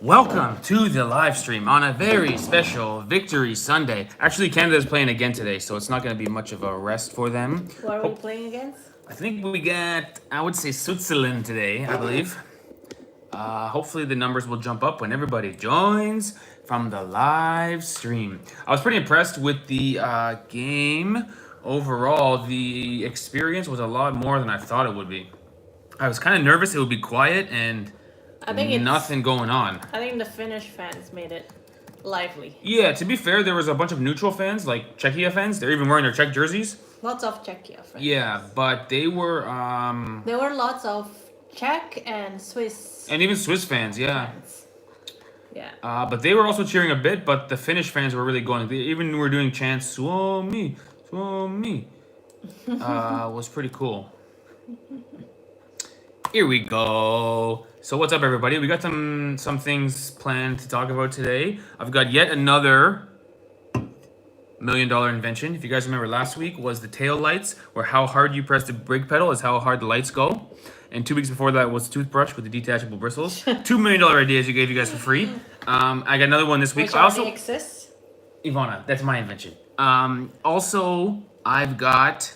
Welcome to the live stream on a very special Victory Sunday. Actually, Canada's playing again today, so it's not going to be much of a rest for them. Who are we playing against? I think we got, I would say, Switzerland today, I believe. Hopefully the numbers will jump up when everybody joins from the live stream. I was pretty impressed with the game. Overall, the experience was a lot more than I thought it would be. I was kind of nervous it would be quiet and nothing going on. I think the Finnish fans made it lively. Yeah, to be fair, there was a bunch of neutral fans, like Czechia fans. They're even wearing their Czech jerseys. Lots of Czechia fans. Yeah, but they were... There were lots of Czech and Swiss. And even Swiss fans, yeah. Yeah. But they were also cheering a bit, but the Finnish fans were really going. They even were doing chants, Suomi, Suomi. Was pretty cool. Here we go. So what's up, everybody? We got some things planned to talk about today. I've got yet another $1 million invention. If you guys remember, last week was the tail lights, where how hard you press the brake pedal is how hard the lights go. And 2 weeks before that was toothbrush with the detachable bristles. $2 million ideas you gave you guys for free. I got another one this week. Which already exists? Ivana, that's my invention. Also, I've got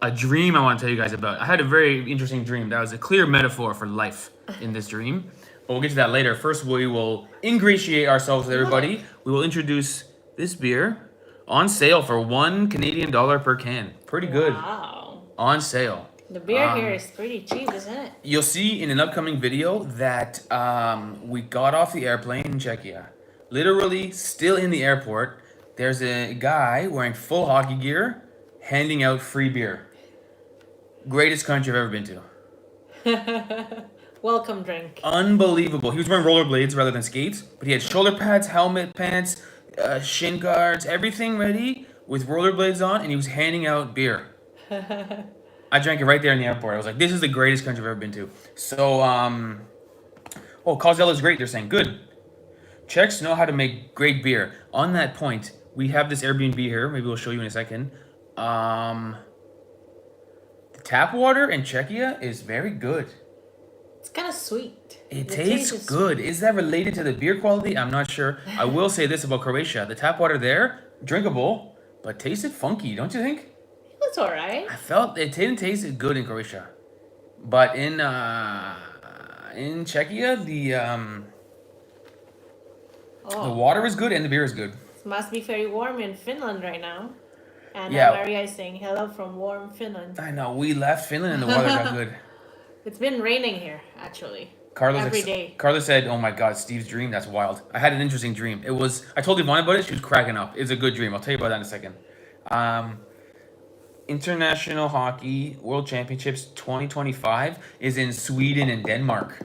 a dream I want to tell you guys about. I had a very interesting dream. That was a clear metaphor for life in this dream. But we'll get to that later. First, we will ingratiate ourselves with everybody. We will introduce this beer on sale for $1 Canadian per can. Pretty good. Wow. On sale. The beer here is pretty cheap, isn't it? You'll see in an upcoming video that we got off the airplane in Czechia. Literally, still in the airport, there's a guy wearing full hockey gear handing out free beer. Greatest country I've ever been to. Welcome drink. Unbelievable. He was wearing rollerblades rather than skates, but he had shoulder pads, helmet, pants, shin guards, everything ready with rollerblades on, and he was handing out beer. I drank it right there in the airport. I was like, this is the greatest country I've ever been to. So, Kozel is great, they're saying. Good. Czechs know how to make great beer. On that point, we have this Airbnb here. Maybe we'll show you in a second. Tap water in Czechia is very good. It's kind of sweet. It tastes good. Is that related to the beer quality? I'm not sure. I will say this about Croatia. The tap water there, drinkable, but tasted funky, don't you think? It was alright. I felt it didn't taste good in Croatia. But in Czechia, the water is good and the beer is good. It must be very warm in Finland right now. And yeah. Maria is saying hello from warm Finland. I know. We left Finland and the water got good. It's been raining here, actually. Carlos every day. Carlos said, oh my God, Steve's dream, that's wild. I had an interesting dream. I told Ivana about it, she was cracking up. It's a good dream. I'll tell you about that in a second. International Hockey World Championships 2025 is in Sweden and Denmark.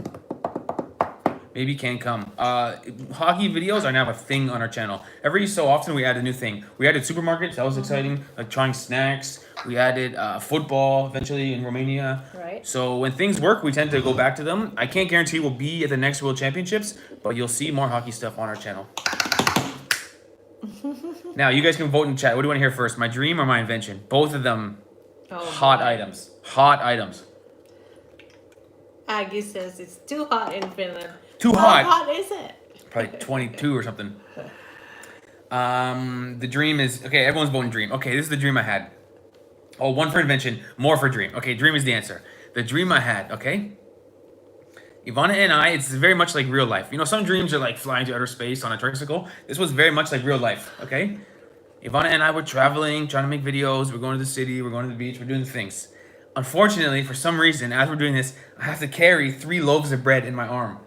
Maybe can come. Hockey videos are now a thing on our channel. Every so often we add a new thing. We added supermarkets, that was exciting. Like trying snacks. We added football eventually in Romania. Right. So when things work, we tend to go back to them. I can't guarantee we'll be at the next World Championships, but you'll see more hockey stuff on our channel. Now, you guys can vote in chat. What do you want to hear first? My dream or my invention? Both of them hot items. Hot items. Aggie says it's too hot in Finland. Too hot. How hot is it? Probably 22 or something. The dream is... Okay, everyone's voting dream. Okay, this is the dream I had. Oh, one for invention, more for dream. Okay, dream is the answer. The dream I had, okay? Ivana and I, it's very much like real life. You know, some dreams are like flying to outer space on a tricycle. This was very much like real life, okay? Ivana and I were traveling, trying to make videos. We're going to the city, we're going to the beach, we're doing things. Unfortunately, for some reason, as we're doing this, I have to carry 3 loaves of bread in my arm.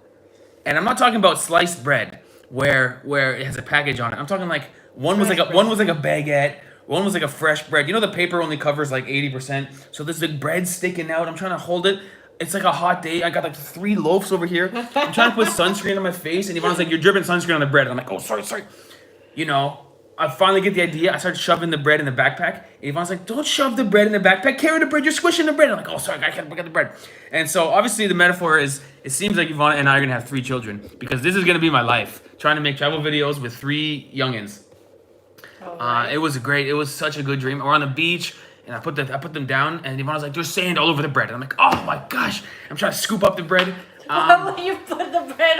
And I'm not talking about sliced bread where it has a package on it. I'm talking like one was like a baguette, one was like a fresh bread. You know the paper only covers like 80%. So there's the bread sticking out. I'm trying to hold it. It's like a hot day. I got like 3 loaves over here. I'm trying to put sunscreen on my face, and Ivana's like, "You're dripping sunscreen on the bread." And I'm like, "Oh, sorry." You know, I finally get the idea. I start shoving the bread in the backpack. Ivana's like, "Don't shove the bread in the backpack. Carry the bread. You're squishing the bread." I'm like, "Oh, sorry, I can't get the bread." And so obviously the metaphor is, it seems like Ivana and I are gonna have 3 children because this is gonna be my life, trying to make travel videos with 3 youngins. It was great. It was such a good dream. We're on the beach. And I put them down, and Ivana's like, "There's sand all over the bread." And I'm like, "Oh my gosh!" I'm trying to scoop up the bread. Why would you put the bread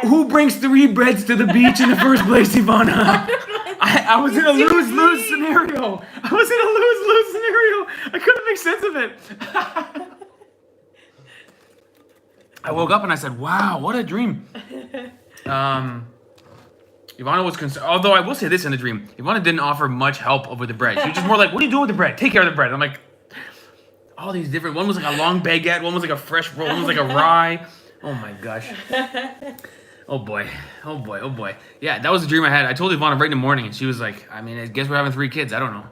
Who brings 3 breads to the beach in the first place, Ivana? I was in a lose-lose scenario. I couldn't make sense of it. I woke up and I said, wow, what a dream. Ivana was concerned. Although I will say this in the dream, Ivana didn't offer much help with the bread. She was just more like, what are you doing with the bread? Take care of the bread. I'm like, all these different, one was like a long baguette, one was like a fresh roll, one was like a rye. Oh my gosh. Oh boy. Yeah, that was the dream I had. I told Ivana right in the morning and she was like, I mean, I guess we're having 3 kids. I don't know.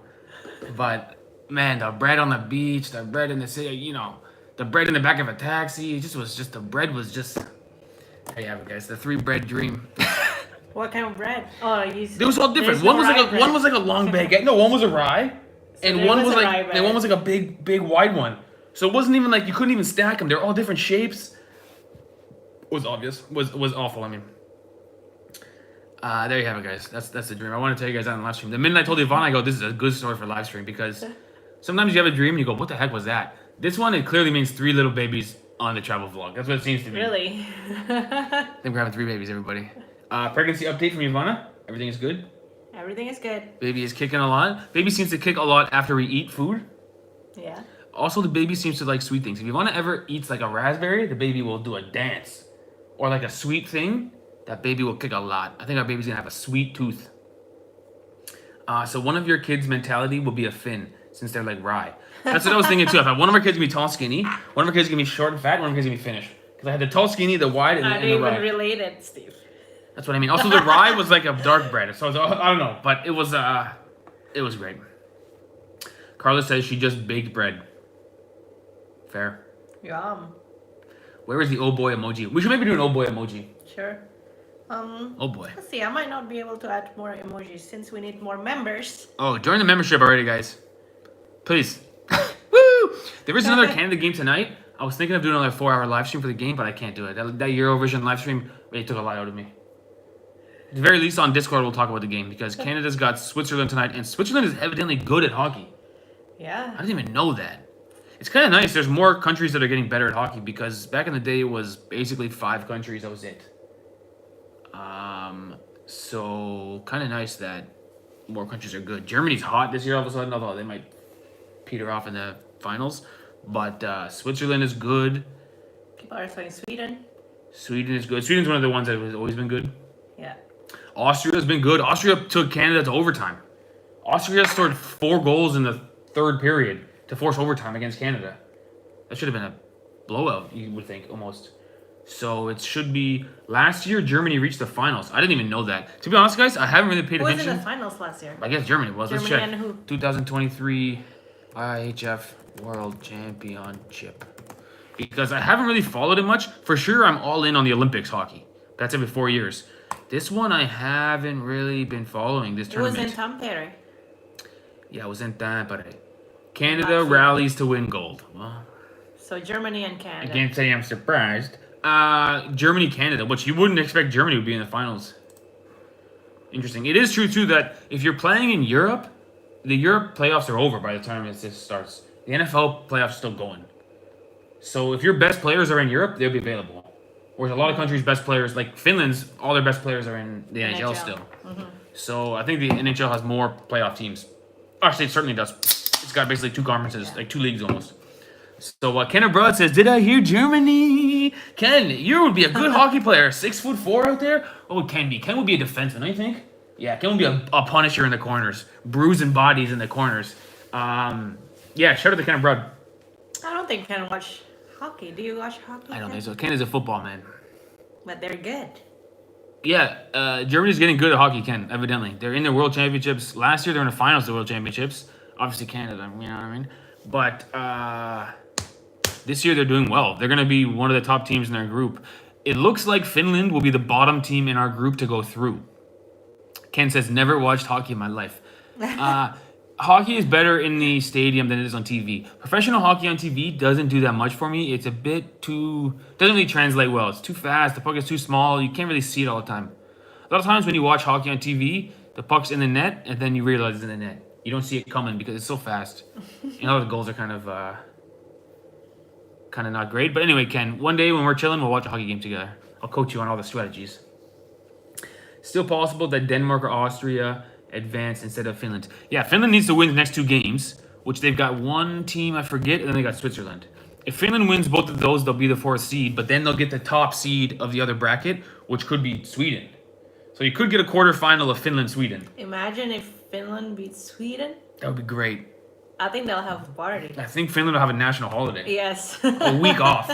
But man, the bread on the beach, the bread in the city, you know, the bread in the back of a taxi, the bread was just, there you have it guys, the 3 bread dream. What kind of bread? Oh, it was all different. One was like a long baguette. No, one was a rye. And one was like a big wide one. So it wasn't even like you couldn't even stack them. They're all different shapes. Was obvious. Was awful. I mean, there you have it, guys. That's the dream. I want to tell you guys that on live stream. The minute I told Ivana, I go, this is a good story for live stream because sometimes you have a dream and you go, what the heck was that? This one, it clearly means 3 little babies on the travel vlog. That's what it seems to me. Really? I think we're having 3 babies, everybody. Pregnancy update from Ivana. Everything is good. Everything is good. Baby is kicking a lot. Baby seems to kick a lot after we eat food. Yeah. Also, the baby seems to like sweet things. If Ivana ever eats like a raspberry, the baby will do a dance. Or like a sweet thing, that baby will kick a lot. I think our baby's gonna have a sweet tooth. So one of your kids' mentality will be a Finn, since they're like rye. That's what I was thinking too. I thought one of our kids gonna be tall, skinny. One of our kids gonna be short and fat. One of our kids gonna be Finnish. Because I had the tall, skinny, the wide, and the rye. Not even related, Steve. That's what I mean. Also, the rye was like a dark bread. So I don't know, but it was great. Carla says she just baked bread. Fair. Yum. Where is the oh boy emoji? We should maybe do an oh boy emoji. Sure. Oh boy. Let's see. I might not be able to add more emojis since we need more members. Oh, join the membership already, guys. Please. Woo! There is another Canada game tonight. I was thinking of doing another 4-hour live stream for the game, but I can't do it. That Eurovision live stream really took a lot out of me. At the very least, on Discord, we'll talk about the game because Canada's got Switzerland tonight, and Switzerland is evidently good at hockey. Yeah. I didn't even know that. It's kind of nice. There's more countries that are getting better at hockey because back in the day, it was basically 5 countries. That was it. So kind of nice that more countries are good. Germany's hot this year all of a sudden, although they might peter off in the finals. But Switzerland is good. People are saying Sweden. Sweden is good. Sweden's one of the ones that has always been good. Yeah. Austria's been good. Austria took Canada to overtime. Austria scored 4 goals in the 3rd period to force overtime against Canada. That should have been a blowout, you would think, almost. So it should be... Last year, Germany reached the finals. I didn't even know that. To be honest, guys, I haven't really paid attention. Who was in the finals last year? I guess Germany was. Let's Germany check. and who? 2023 IIHF World Championship. Because I haven't really followed it much. For sure, I'm all in on the Olympics hockey. That's every 4 years. This one, I haven't really been following this tournament. It was in Tampere. Yeah, it was in Tampere. Canada rallies to win gold. Well, so Germany and Canada. I can't say I'm surprised. Germany, Canada, which you wouldn't expect Germany would be in the finals. Interesting. It is true, too, that if you're playing in Europe, the Europe playoffs are over by the time this starts. The NFL playoffs are still going. So if your best players are in Europe, they'll be available. Whereas a lot of countries' best players, like Finland's, all their best players are in the NHL still. Mm-hmm. So I think the NHL has more playoff teams. Actually, it certainly does. It's got basically 2 conferences, like 2 leagues almost. So Ken Abroad says, did I hear Germany? Ken, you would be a good hockey player. 6'4" out there? Oh, Ken be. Ken would be a defenseman, I think. Yeah, Ken would be a punisher in the corners. Bruising bodies in the corners. Yeah, shout out to Ken Abroad. I don't think Ken watch hockey. Do you watch hockey? I don't think so. Ken is a football man. But they're good. Yeah, Germany's getting good at hockey, Ken, evidently. They're in the World Championships. Last year, they were in the finals of the World Championships. Obviously, Canada, you know what I mean? But this year, they're doing well. They're going to be one of the top teams in their group. It looks like Finland will be the bottom team in our group to go through. Ken says, never watched hockey in my life. Hockey is better in the stadium than it is on TV. Professional hockey on TV doesn't do that much for me. It's a bit too... doesn't really translate well. It's too fast. The puck is too small. You can't really see it all the time. A lot of times when you watch hockey on TV, the puck's in the net, and then you realize it's in the net. You don't see it coming because it's so fast. You know, the goals are kind of not great. But anyway, Ken, one day when we're chilling, we'll watch a hockey game together. I'll coach you on all the strategies. Still possible that Denmark or Austria advance instead of Finland. Yeah, Finland needs to win the next 2 games, which they've got one team, I forget, and then they got Switzerland. If Finland wins both of those, they'll be the 4th seed, but then they'll get the top seed of the other bracket, which could be Sweden. So you could get a quarterfinal of Finland-Sweden. Imagine if Finland beats Sweden. That would be great. I think they'll have a party. I think Finland will have a national holiday. Yes. A week off.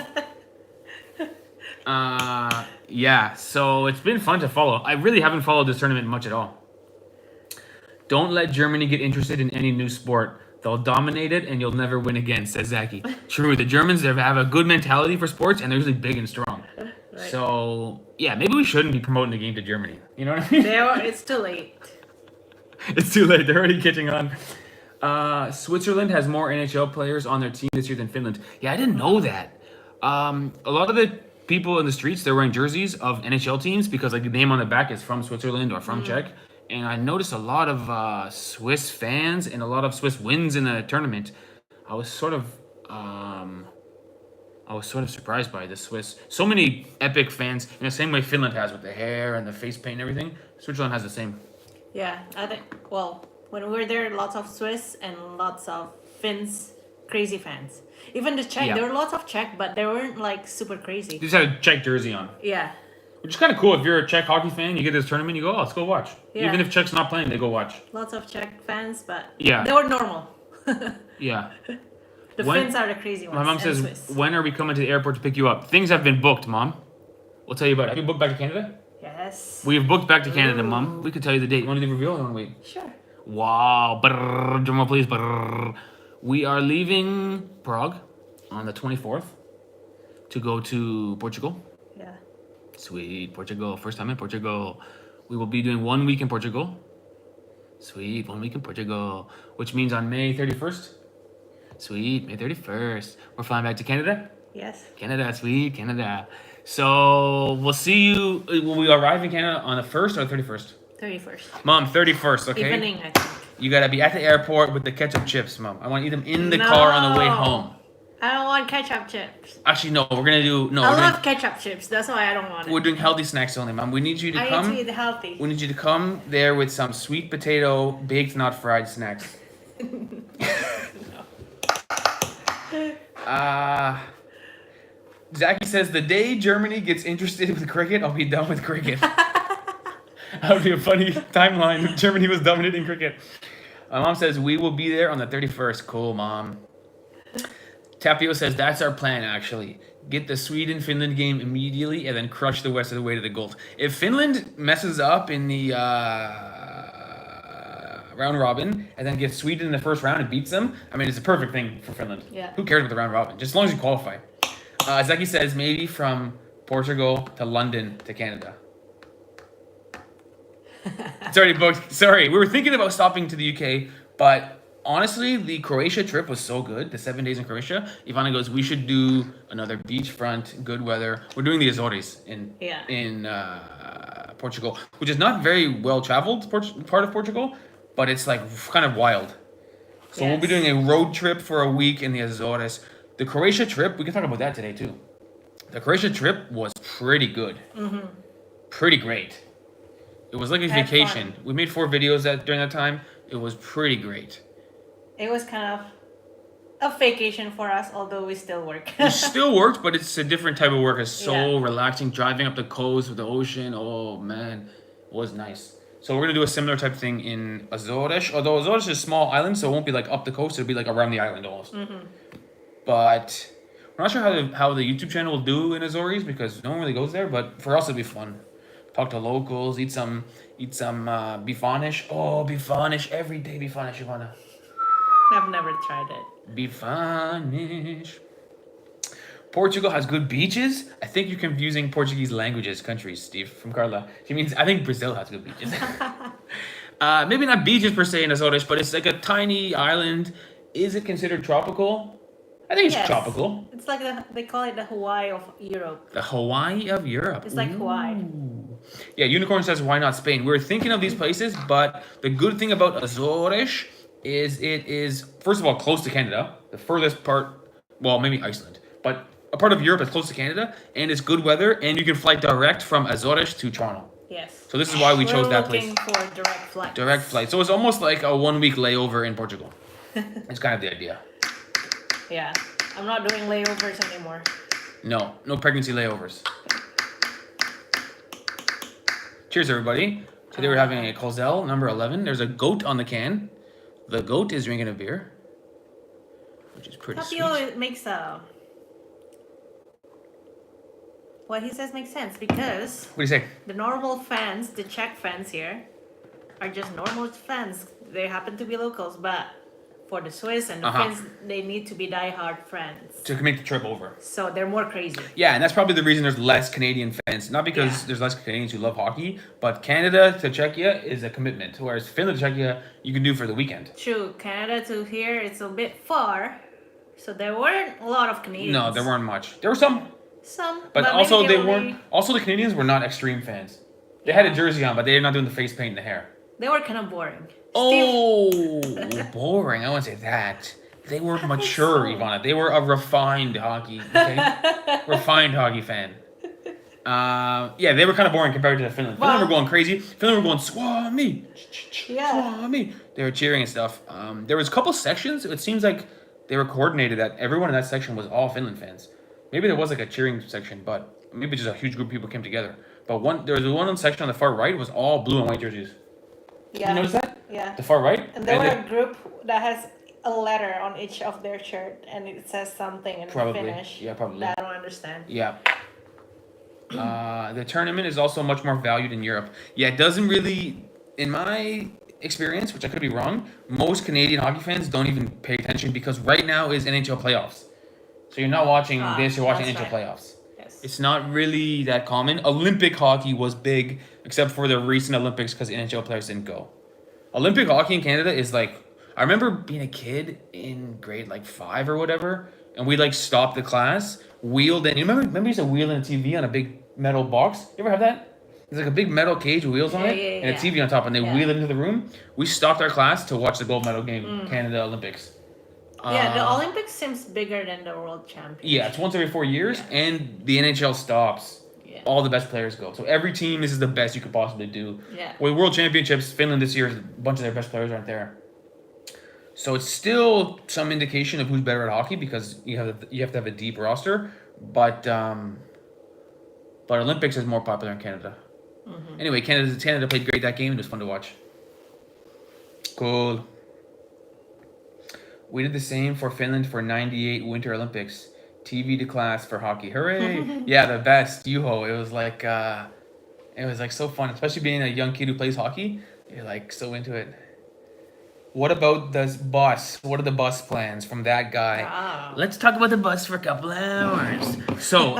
Yeah, so it's been fun to follow. I really haven't followed this tournament much at all. Don't let Germany get interested in any new sport. They'll dominate it and you'll never win again, says Zaki. True, the Germans they have a good mentality for sports and they're usually big and strong. Right. So, yeah, maybe we shouldn't be promoting the game to Germany. You know what I mean? It's too late. It's too late. They're already catching on. Switzerland has more NHL players on their team this year than Finland. Yeah, I didn't know that. A lot of the people in the streets, they're wearing jerseys of NHL teams because like the name on the back is from Switzerland or from Czech. And I noticed a lot of Swiss fans and a lot of Swiss wins in the tournament. I was sort of surprised by the Swiss. So many epic fans in the same way Finland has with the hair and the face paint and everything. Switzerland has the same. Yeah, I think, well, when we were there, lots of Swiss and lots of Finns, crazy fans. Even the Czech, there were lots of Czech, but they weren't like super crazy. You just had a Czech jersey on. Yeah. Which is kind of cool. If you're a Czech hockey fan, you get this tournament, you go, oh, let's go watch. Yeah. Even if Czech's not playing, they go watch. Lots of Czech fans, but yeah, they were normal. Yeah. The Finns are the crazy ones. My mom says, Swiss. when are we coming to the airport to pick you up? Things have been booked, Mom. We'll tell you about it. Have you booked back to Canada? Yes. We have booked back to Canada, Mom. We could tell you the date. You want to do the reveal or you want to wait? Sure. Wow. Brrr, drum roll, please. Brrr. We are leaving Prague on the 24th to go to Portugal. Yeah. Sweet. Portugal. First time in Portugal. We will be doing 1 week in Portugal. Sweet. 1 week in Portugal. Which means on May 31st. Sweet. May 31st. We're flying back to Canada? Yes. Canada. Sweet. Canada. So we'll see you. Will we arrive in Canada on the 1st or the 31st? 31st. Mom, 31st, okay? Evening, I think. You gotta be at the airport with the ketchup chips, Mom. I want to eat them in the car on the way home. I don't want ketchup chips. Actually, no. We're gonna do no. I love ketchup chips. That's why I don't want it. We're doing healthy snacks only, Mom. We need you to come. I need to eat healthy. We need you to come there with some sweet potato, baked, not fried snacks. Zaki says the day Germany gets interested with cricket, I'll be done with cricket. That would be a funny timeline if Germany was dominating cricket. My mom says we will be there on the 31st. Cool, Mom. Tapio says that's our plan, actually. Get the Sweden-Finland game immediately and then crush the rest of the way to the gold. If Finland messes up in the round robin and then gets Sweden in the first round and beats them, I mean, it's a perfect thing for Finland. Yeah. Who cares about the round robin? Just as long as you qualify. Zaki says maybe from Portugal to London to Canada. It's already booked. Sorry, we were thinking about stopping to the UK, but honestly, the Croatia trip was so good. The 7 days in Croatia. Ivana goes, we should do another beachfront, good weather. We're doing the Azores in Portugal, which is not very well traveled part of Portugal, but it's like kind of wild. So we'll be doing a road trip for a week in the Azores. The Croatia trip, we can talk about that today too. The Croatia trip was pretty good. Mm-hmm. Pretty great. It was like a vacation. Fun. We made 4 videos during that time. It was pretty great. It was kind of a vacation for us, although we still work. We still worked, but it's a different type of work. It's so relaxing, driving up the coast with the ocean. Oh, man. It was nice. So we're going to do a similar type of thing in Azores. Although Azores is a small island, so it won't be like up the coast. It'll be like around the island almost. Mm-hmm. But we're not sure how the YouTube channel will do in Azores because no one really goes there. But for us, it'll be fun. Talk to locals, eat some bifanish. Oh, bifanish. Every day bifanish, Ivana. I've never tried it. Bifanish. Portugal has good beaches. I think you're confusing Portuguese languages, countries, Steve, from Carla. She means, I think Brazil has good beaches. Maybe not beaches per se in Azores, but it's like a tiny island. Is it considered tropical? I think it's tropical. It's like they call it the Hawaii of Europe. The Hawaii of Europe. It's like Hawaii. Yeah, Unicorn says, why not Spain? We're thinking of these places, but the good thing about Azores is it is, first of all, close to Canada. The furthest part, well, maybe Iceland, but a part of Europe that's close to Canada, and it's good weather, and you can fly direct from Azores to Toronto. Yes. So this is why we chose that place. We're looking for direct flight. Direct flight. So it's almost like a 1 week layover in Portugal. It's kind of the idea. Yeah. I'm not doing layovers anymore. No pregnancy layovers. Cheers, everybody. Today we're having a Kozel number 11. There's a goat on the can. The goat is drinking a beer, which is pretty Tapio sweet. makes what he says makes sense because What do you say? the normal fans, the Czech fans here, are just normal fans. They happen to be locals, but for the Swiss and the Finns, they need to be diehard fans. To make the trip over. So they're more crazy. Yeah, and that's probably the reason there's less Canadian fans. Not because there's less Canadians who love hockey, but Canada to Czechia is a commitment, whereas Finland to Czechia you can do for the weekend. True. Canada to here, it's a bit far. So there weren't a lot of Canadians. No, there weren't much. There were some. But maybe also they only- weren't. Also, the Canadians were not extreme fans. They had a jersey on, but they're not doing the face paint and the hair. They were kind of boring. Oh, boring. I wouldn't say that. They were mature, so. Ivana. They were a refined hockey, okay? Refined hockey fan. Yeah, they were kind of boring compared to Finland. Finland were going crazy. Finland were going, Swami! Swami! They were cheering and stuff. There was a couple sections. It seems like they were coordinated that everyone in that section was all Finland fans. Maybe there was like a cheering section, but maybe just a huge group of people came together. But there was one section on the far right was all blue and white jerseys. Yeah. You notice that? Yeah. The far right? And there were a group that has a letter on each of their shirt and it says something in Finnish. Yeah, probably. That I don't understand. Yeah. The tournament is also much more valued in Europe. Yeah, it doesn't really, in my experience, which I could be wrong, most Canadian hockey fans don't even pay attention because right now is NHL playoffs. So you're not watching this, you're watching NHL playoffs. Yes. It's not really that common. Olympic hockey was big, except for the recent Olympics because NHL players didn't go. Olympic hockey in Canada is like, I remember being a kid in grade like 5 or whatever, and we like stopped the class, wheeled in. You remember you used to wheel in a TV on a big metal box? You ever have that? There's like a big metal cage with wheels on it and a TV on top, and they wheel it into the room. We stopped our class to watch the gold medal game, Canada Olympics. Yeah, the Olympics seems bigger than the World Championship. Yeah, it's once every 4 years, and the NHL stops. Yeah. All the best players go. So every team, this is the best you could possibly do. Yeah. With World Championships, Finland this year, a bunch of their best players aren't there. So it's still some indication of who's better at hockey because you have to have a deep roster, but Olympics is more popular in Canada. Mm-hmm. Anyway, Canada played great that game. It was fun to watch. Cool. We did the same for Finland for '98 Winter Olympics. TV to class for hockey. Hooray! Yeah, the best. Juho. It was like so fun, especially being a young kid who plays hockey. You're like so into it. What about the bus? What are the bus plans from that guy? Wow. Let's talk about the bus for a couple hours. So,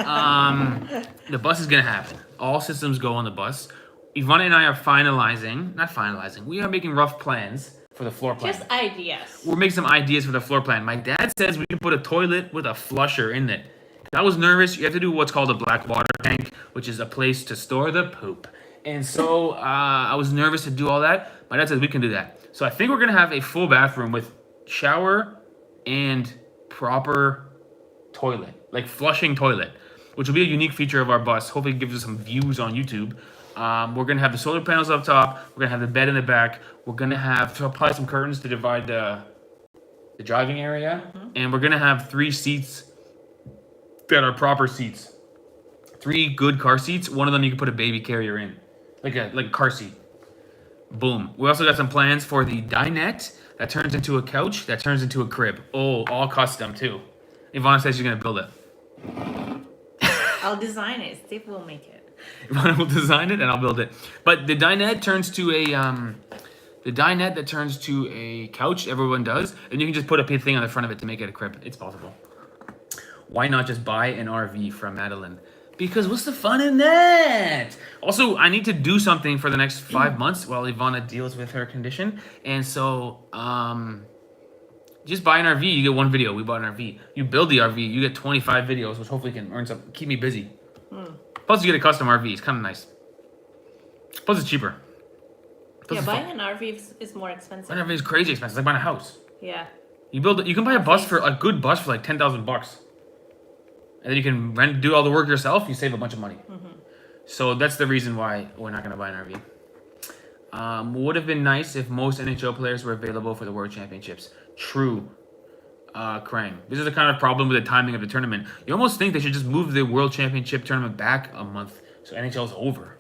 the bus is gonna happen. All systems go on the bus. Ivana and I are we are making rough plans for the floor plan. Just ideas. We're making some ideas for the floor plan. My dad says we can put a toilet with a flusher in it. I was nervous. You have to do what's called a black water tank, which is a place to store the poop. And so I was nervous to do all that. My dad says we can do that. So I think we're going to have a full bathroom with shower and proper toilet, like flushing toilet, which will be a unique feature of our bus. Hopefully it gives us some views on YouTube. We're going to have the solar panels up top. We're going to have the bed in the back. We're going to have probably some curtains to divide the driving area. Mm-hmm. And we're going to have 3 seats that are proper seats. 3 good car seats. One of them you can put a baby carrier in. Like a car seat. Boom. We also got some plans for the dinette that turns into a couch that turns into a crib. Oh, all custom too. Ivana says she's going to build it. I'll design it. Steve will make it. Ivana will design it and I'll build it. But the dinette turns to the dinette that turns to a couch, everyone does, and you can just put a thing on the front of it to make it a crib. It's possible. Why not just buy an RV from Madeline? Because what's the fun in that? Also, I need to do something for the next 5 months while Ivana deals with her condition. And so, just buy an RV, you get 1 video. We bought an RV. You build the RV, you get 25 videos, which hopefully can earn some, keep me busy. Plus, you get a custom RV. It's kind of nice. Plus, it's cheaper. Plus, buying an RV is more expensive. Buying an RV is crazy expensive. It's like buying a house. Yeah. You can buy a good bus for like $10,000 bucks. And then you can do all the work yourself. You save a bunch of money. So that's the reason why we're not gonna buy an RV. Would have been nice if most NHL players were available for the World Championships. True. Krang. This is the kind of problem with the timing of the tournament. You almost think they should just move the World Championship tournament back a month so NHL's over.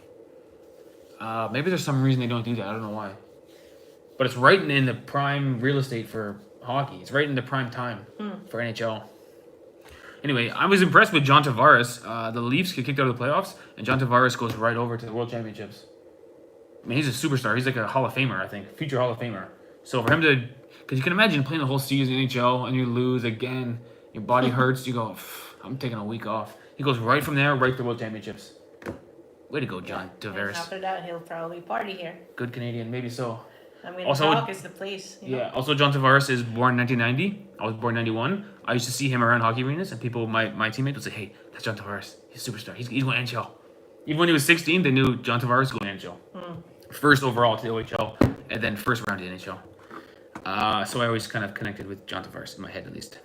Maybe there's some reason they don't do that. I don't know why. But it's right in the prime real estate for hockey. It's right in the prime time for NHL. Anyway, I was impressed with John Tavares. The Leafs get kicked out of the playoffs, and John Tavares goes right over to the World Championships. I mean, he's a superstar. He's like a Hall of Famer, I think. Future Hall of Famer. So for him to... Because you can imagine playing the whole season in NHL, and you lose again. Your body hurts. You go, I'm taking a week off. He goes right from there, right to the World Championships. Way to go, John Tavares. And after that, he'll probably party here. Good Canadian, maybe so. I mean, Also, Prague is the place. You know? Yeah, also John Tavares is born 1990. I was born 91. I used to see him around hockey arenas, and people, my teammates would say, hey, that's John Tavares. He's a superstar. He's going NHL. Even when he was 16, they knew John Tavares was going NHL. First overall to the OHL, and then first round to the NHL. So I always kind of connected with John Tavares, in my head at least.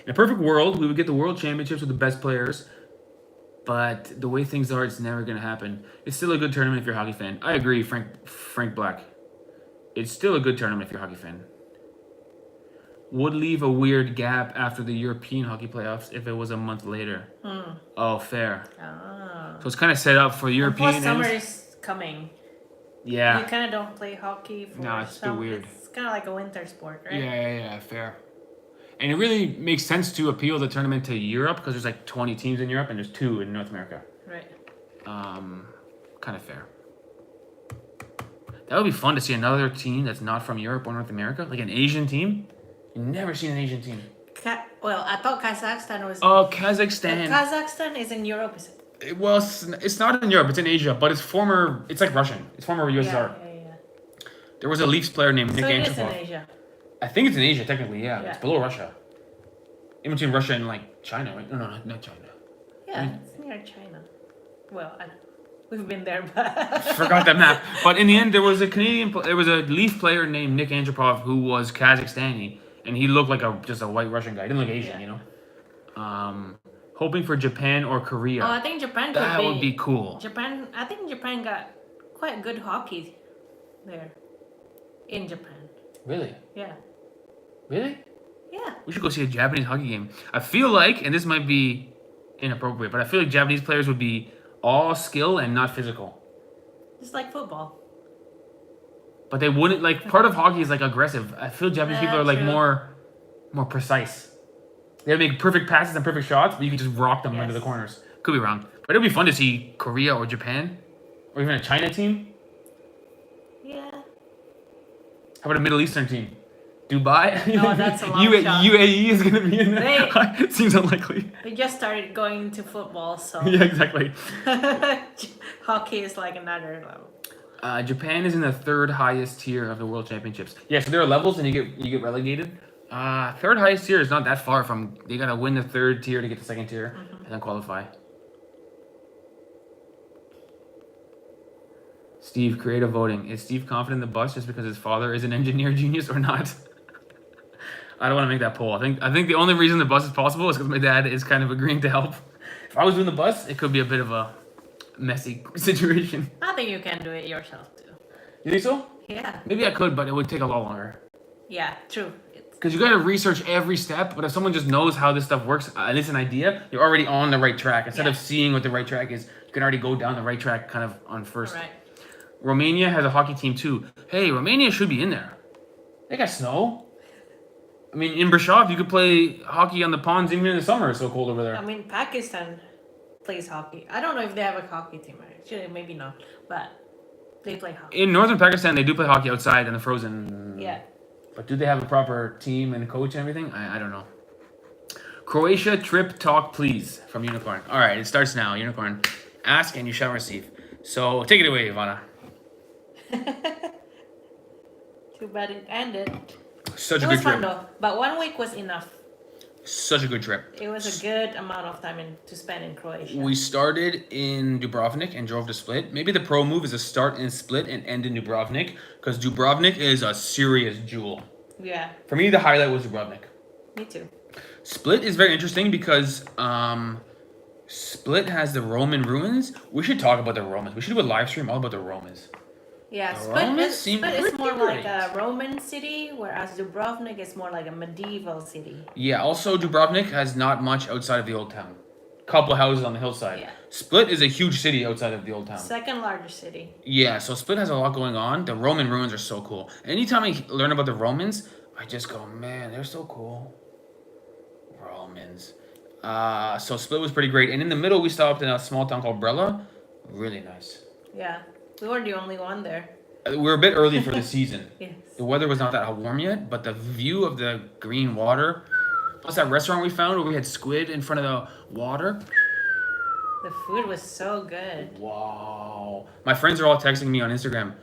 In a perfect world, we would get the World Championships with the best players, but the way things are, it's never going to happen. It's still a good tournament if you're a hockey fan. I agree, Frank Black. It's still a good tournament if you're a hockey fan. Would leave a weird gap after the European hockey playoffs if it was a month later. Oh, fair. So it's kind of set up for European. And plus, summer is coming. Yeah. You kind of don't play hockey for No, it's too weird. It's kind of like a winter sport, right? Yeah, fair. And it really makes sense to appeal the tournament to Europe because there's like 20 teams in Europe and there's 2 in North America. Right. Kind of fair. That would be fun to see another team that's not from Europe or North America, like an Asian team. You've never seen an Asian team. Well, I thought Kazakhstan was... Oh, Kazakhstan. Kazakhstan is in Europe, is it? Well, it's not in Europe. It's in Asia, but it's like Russian. It's former USSR. Yeah. There was a Leafs player named Nick Antropov. So it is in Asia. I think it's in Asia, technically, yeah. It's below Russia. In between Russia and, like, China, right? No, not China. Yeah, it's near China. Well, we've been there, but... Forgot that map. But in the end, there was a Leaf player named Nick Antropov who was Kazakhstani, and he looked like just a white Russian guy. He didn't look Asian, you know? Hoping for Japan or Korea. Oh, I think Japan could be... That would be cool. I think Japan got quite good hockey there. In Japan. Really? Yeah. Really? Yeah. We should go see a Japanese hockey game. I feel like, and this might be inappropriate, but I feel like Japanese players would be all skill and not physical. It's like football. But they wouldn't, like, part of hockey is, like, aggressive. I feel Japanese people are, like, more precise. They make perfect passes and perfect shots, but you can just rock them into the corners. Could be wrong. But it would be fun to see Korea or Japan, or even a China team. Yeah. How about a Middle Eastern team? Dubai? No, that's a long shot. UAE is going to be in there. Seems unlikely. They just started going into football, so... Yeah, exactly. Hockey is like another level. Japan is in the 3rd highest tier of the World Championships. Yeah, so there are levels and you get relegated. 3rd highest tier is not that far from... They got to win the 3rd tier to get the 2nd tier and then qualify. Steve, creative voting. Is Steve confident in the bus just because his father is an engineer genius or not? I don't want to make that poll. I think the only reason the bus is possible is because my dad is kind of agreeing to help. If I was doing the bus, it could be a bit of a messy situation. I think you can do it yourself too. You think so? Yeah. Maybe I could, but it would take a lot longer. Yeah, true. Because you got to research every step, but if someone just knows how this stuff works, at least an idea, you're already on the right track. Instead of seeing what the right track is, you can already go down the right track kind of on first. Right. Romania has a hockey team too. Hey, Romania should be in there. They got snow. I mean, in Brasov, you could play hockey on the ponds even in the summer. It's so cold over there. I mean, Pakistan plays hockey. I don't know if they have a hockey team. Actually, maybe not. But they play hockey. In northern Pakistan, they do play hockey outside in the frozen. Yeah. But do they have a proper team and coach and everything? I don't know. Croatia trip talk, please, from Unicorn. All right, it starts now. Unicorn, ask and you shall receive. So take it away, Ivana. Too bad it ended. Such a It good was fun trip. though, but 1 week was enough. Such a good trip. It was a good amount of time to spend in Croatia. We started in Dubrovnik and drove to Split. Maybe the pro move is to start in Split and end in Dubrovnik, because Dubrovnik is a serious jewel. Yeah. For me, the highlight was Dubrovnik. Me too. Split is very interesting because Split has the Roman ruins. We should talk about the Romans. We should do a live stream all about the Romans. Yeah, The Split Romans seem Split is pretty more like great. a Roman city, whereas Dubrovnik is more like a medieval city. Yeah, also Dubrovnik has not much outside of the old town. Couple houses on the hillside. Yeah. Split is a huge city outside of the old town. Second largest city. Yeah, so Split has a lot going on. The Roman ruins are so cool. Anytime I learn about the Romans, I just go, man, they're so cool. Romans. So Split was pretty great. And in the middle, we stopped in a small town called Brella. Really nice. Yeah, we weren't the only one there. We were a bit early for the season. Yes. The weather was not that warm yet, but the view of the green water, plus that restaurant we found where we had squid in front of the water. The food was so good. Wow. My friends are all texting me on Instagram.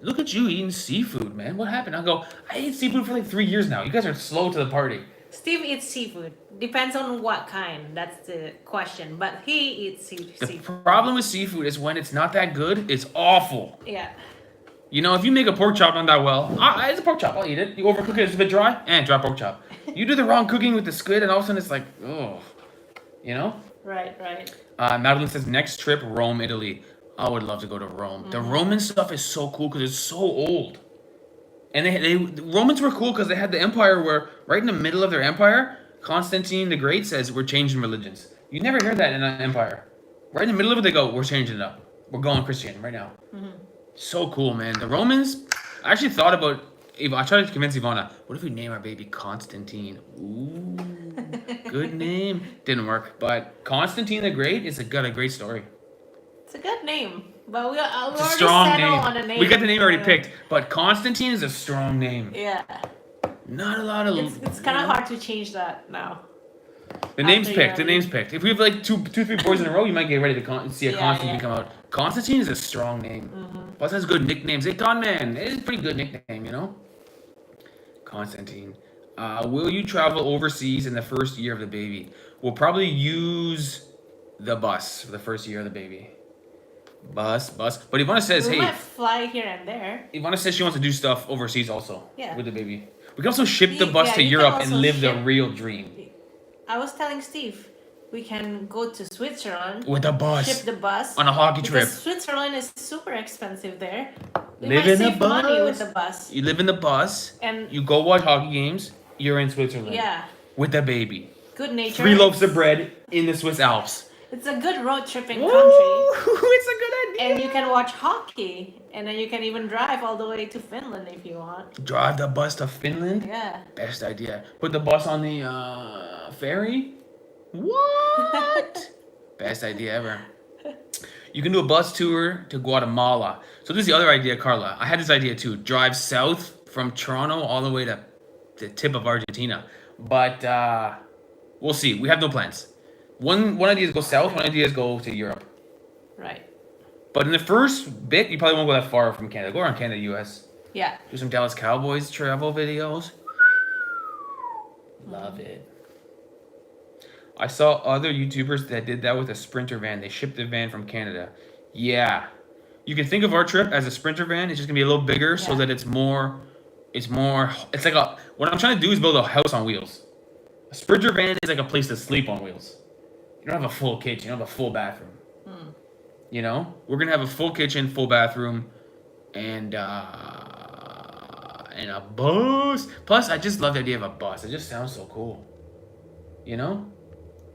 Look at you eating seafood, man. What happened? I go, I ate seafood for like 3 years now. You guys are slow to the party. Steve eats seafood. Depends on what kind. That's the question. But he eats The seafood. problem with seafood is when it's not that good, it's awful. Yeah. You know, if you make a pork chop not that well, it's a pork chop, I'll eat it. You overcook it, it's a bit dry, dry pork chop. You do the wrong cooking with the squid, and all of a sudden it's like, oh, you know? Right, right. Madeline says, next trip, Rome, Italy. I would love to go to Rome. The Roman stuff is so cool because it's so old. And the Romans were cool because they had the empire where, right in the middle of their empire, Constantine the Great says, we're changing religions. You never hear that in an empire. Right in the middle of it, they go, we're changing it up. We're going Christian right now. So cool, man. The Romans, I actually thought about, I tried to convince Ivana, what if we name our baby Constantine? Ooh, good name. Didn't work. But Constantine the Great is got a great story. It's a good name. But we It's a already strong settled name. on the name. We got the name already picked. But Constantine is a strong name. Yeah. Not a lot of... It's kind of hard to change that now. The name's After picked. The name's picked. If we have like two, 3 boys in a row, you might get ready to see a Yeah, Constantine yeah. come out. Constantine is a strong name. Plus has good nicknames. Hey, Con Man. It's a pretty good nickname, you know? Constantine. Will you travel overseas in the first year of the baby? We'll probably use the bus for the first year of the baby. Bus. But Ivana says, We hey, might fly here and there. Ivana says she wants to do stuff overseas also. Yeah. With the baby. We can also ship the bus Yeah, to you can Europe and also live the ship- real dream. I was telling Steve, we can go to Switzerland. With a bus. Ship the bus. On a hockey trip. Because Switzerland is super expensive there. We Live might in a save money with bus. the bus. You live in the bus. And You go watch hockey games. You're in Switzerland. yeah, With the baby. good nature. 3 loaves of bread in the Swiss Alps. It's a good road tripping Woo! country. It's a good idea. And you can watch hockey. And then you can even drive all the way to Finland if you want. Drive the bus to Finland. Yeah. Best idea. Put the bus on the ferry. What? Best idea ever. You can do a bus tour to Guatemala. So this is the other idea, Carla. I had this idea too. Drive south from Toronto all the way to the tip of Argentina. But we'll see. We have no plans. One idea is go south. One idea is go to Europe. Right. But in the first bit, you probably won't go that far from Canada. Go around Canada, US. Yeah. Do some Dallas Cowboys travel videos. Love it. I saw other YouTubers that did that with a Sprinter van. They shipped the van from Canada. Yeah. You can think of our trip as a Sprinter van. It's just going to be a little bigger so Yeah. that it's like what I'm trying to do is build a house on wheels. A Sprinter van is like a place to sleep on wheels. You don't have a full kitchen. You don't have a full bathroom. You know? We're going to have a full kitchen, full bathroom, and a bus. Plus, I just love the idea of a bus. It just sounds so cool. You know?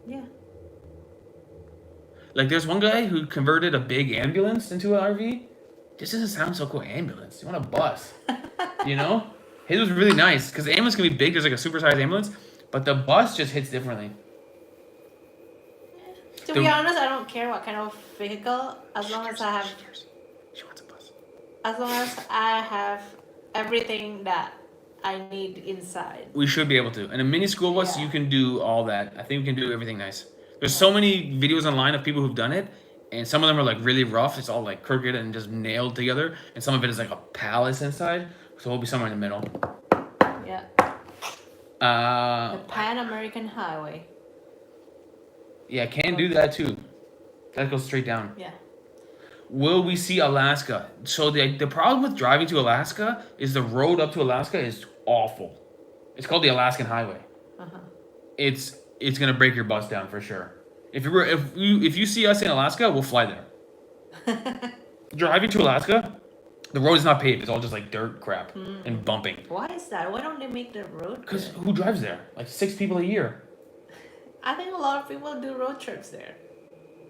Yeah. Like, there's one guy who converted a big ambulance into an RV. This doesn't sound so cool. Ambulance. You want a bus. You know? His was really nice. Because the ambulance can be big. There's like a supersized ambulance. But the bus just hits differently. To be honest, I don't care what kind of vehicle, as long as I have, She wants a bus. as long as I have everything that I need inside. We should be able to. In a mini school bus, Yeah. you can do all that. I think we can do everything nice. There's so many videos online of people who've done it, and some of them are like really rough. It's all like crooked and just nailed together, and some of it is like a palace inside. So we'll be somewhere in the middle. Yeah. Uh, The Pan American Highway. yeah, can do that too. That goes straight down. Yeah. Will we see Alaska? So the problem with driving to Alaska is the road up to Alaska is awful. It's called the Alaskan Highway. Uh-huh. It's gonna break your bus down for sure. If you see us in Alaska, we'll fly there. Driving to Alaska, the road is not paved. It's all just like dirt crap and bumping. Why is that? Why don't they make the road? Because good? who drives there? Like 6 people a year. I think a lot of people do road trips there.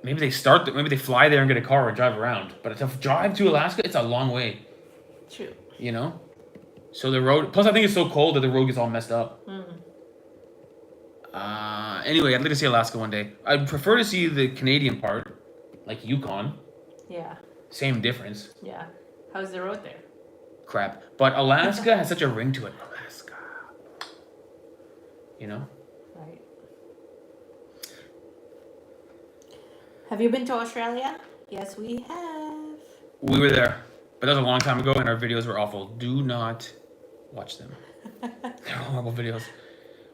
Maybe they maybe they fly there and get a car or drive around. But to drive to Alaska, it's a long way. True. You know? So the road, plus I think it's so cold that the road gets all messed up. Anyway, I'd like to see Alaska one day. I'd prefer to see the Canadian part, like Yukon. Yeah. Same difference. Yeah. How's the road there? Crap. But Alaska has such a ring to it. Alaska. You know? Right. Have you been to Australia? Yes, we have. We were there. But that was a long time ago and our videos were awful. Do not watch them. They're horrible videos.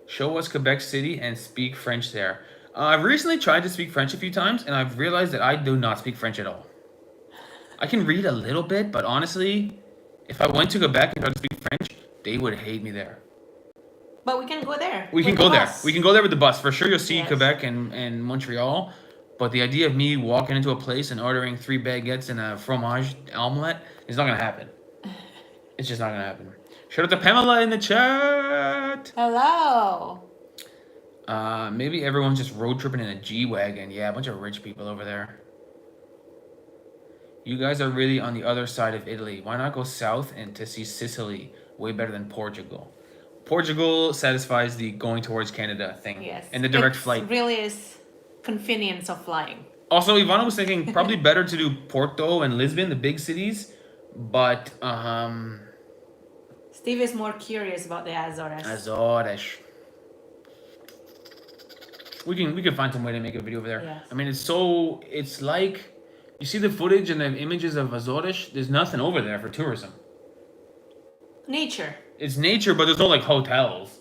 Show us Quebec City and speak French there. I've recently tried to speak French a few times and I've realized that I do not speak French at all. I can read a little bit, but honestly, if I went to Quebec and tried to speak French, they would hate me there. But we can go there. We can go there. We can go there with the bus. For sure, you'll see Yes. Quebec and Montreal. But the idea of me walking into a place and ordering 3 baguettes and a fromage omelette is not going to happen. It's just not going to happen. Shout out to Pamela in the chat. Hello. Maybe everyone's just road tripping in a G-Wagon. Yeah, a bunch of rich people over there. You guys are really on the other side of Italy. Why not go south and to see Sicily? Way better than Portugal. Portugal satisfies the going towards Canada thing. Yes. And the direct flight. It really is convenience of flying. Also, Ivana was thinking probably better to do Porto and Lisbon, the big cities. But, Steve is more curious about the Azores. Azores. We can find some way to make a video over there. Yes. I mean, it's like, you see the footage and the images of Azores, there's nothing over there for tourism. Nature. It's nature, but there's no like hotels.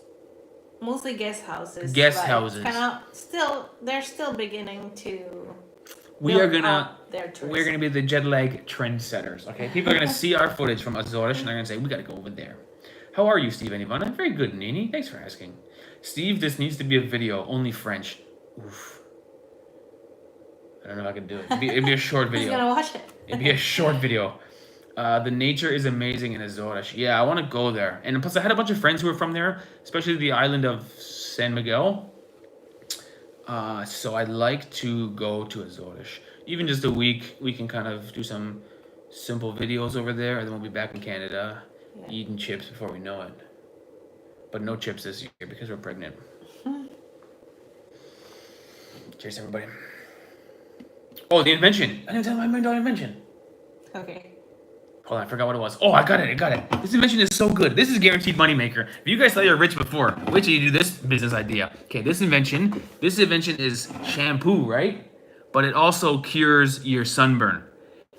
Mostly guest houses. Guest but houses. They're still beginning to We're build gonna up their tourism. we're gonna be the JetLag trendsetters. Okay, people are gonna see our footage from Azores and they're gonna say we gotta go over there. How are you, Steve and Ivana? Very good, Nini. Thanks for asking. Steve, this needs to be a video, only French. Oof. I don't know if I could do it. It'd be a short Who's video. gonna watch it? It'd be a short video. The nature is amazing in Azores. Yeah, I want to go there. And plus, I had a bunch of friends who were from there, especially the island of San Miguel. So I'd like to go to Azores. Even just a week, we can kind of do some simple videos over there, and then we'll be back in Canada, eating chips before we know it. But no chips this year because we're pregnant. Cheers, everybody. Oh, the invention. I didn't tell my dog invention. Okay. Hold on, I forgot what it was. Oh, I got it. This invention is so good. This is guaranteed moneymaker. If you guys thought you were rich before, wait till you do this business idea. Okay, this invention is shampoo, right? But it also cures your sunburn.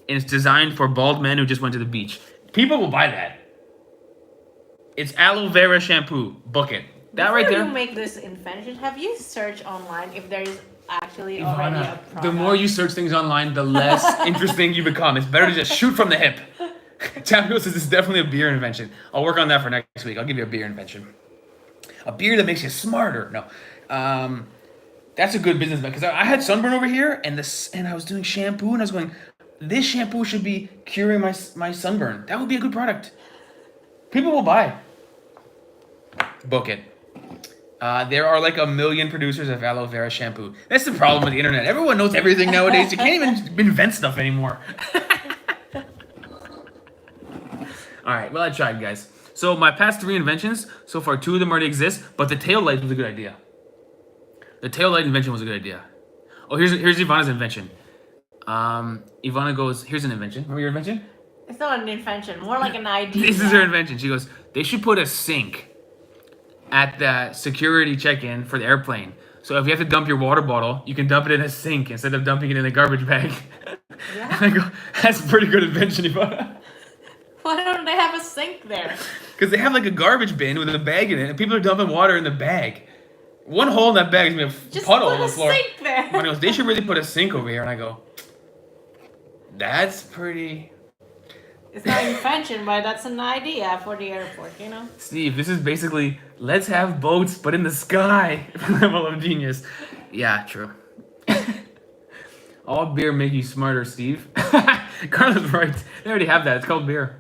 And it's designed for bald men who just went to the beach. People will buy that. It's aloe vera shampoo. Book it. That Before right there. you make this invention, have you searched online if there is actually already a Ivana, product? the more you search things online, the less interesting you become. It's better to just shoot from the hip. Tampico says this is definitely a beer invention. I'll work on that for next week. I'll give you a beer invention. A beer that makes you smarter. No. That's a good business, man. Because I had sunburn over here, and I was doing shampoo, and I was going, this shampoo should be curing my sunburn. That would be a good product. People will buy. Book it. There are like 1 million producers of aloe vera shampoo. That's the problem with the internet. Everyone knows everything nowadays. You can't even invent stuff anymore. All right, well, I tried, guys. So my past 3 inventions, so far 2 of them already exist, but the tail light was a good idea. The tail light invention was a good idea. Oh, here's Ivana's invention. Ivana goes, here's an invention. Remember your invention? It's not an invention, more like an idea. This is her invention. She goes, they should put a sink at the security check-in for the airplane. So if you have to dump your water bottle, you can dump it in a sink instead of dumping it in a garbage bag. Yeah. And I go, that's a pretty good invention, Ivana. Why don't they have a sink there? Because they have like a garbage bin with a bag in it, and people are dumping water in the bag. One hole in that bag is gonna be a Just puddle put on the a floor. sink there. Ivana goes, they should really put a sink over here. And I go, that's pretty... It's not an invention, but that's an idea for the airport, you know? Steve, this is basically, let's have boats, but in the sky. Level of genius. Yeah, true. All beer make you smarter, Steve. Carla's right. They already have that. It's called beer.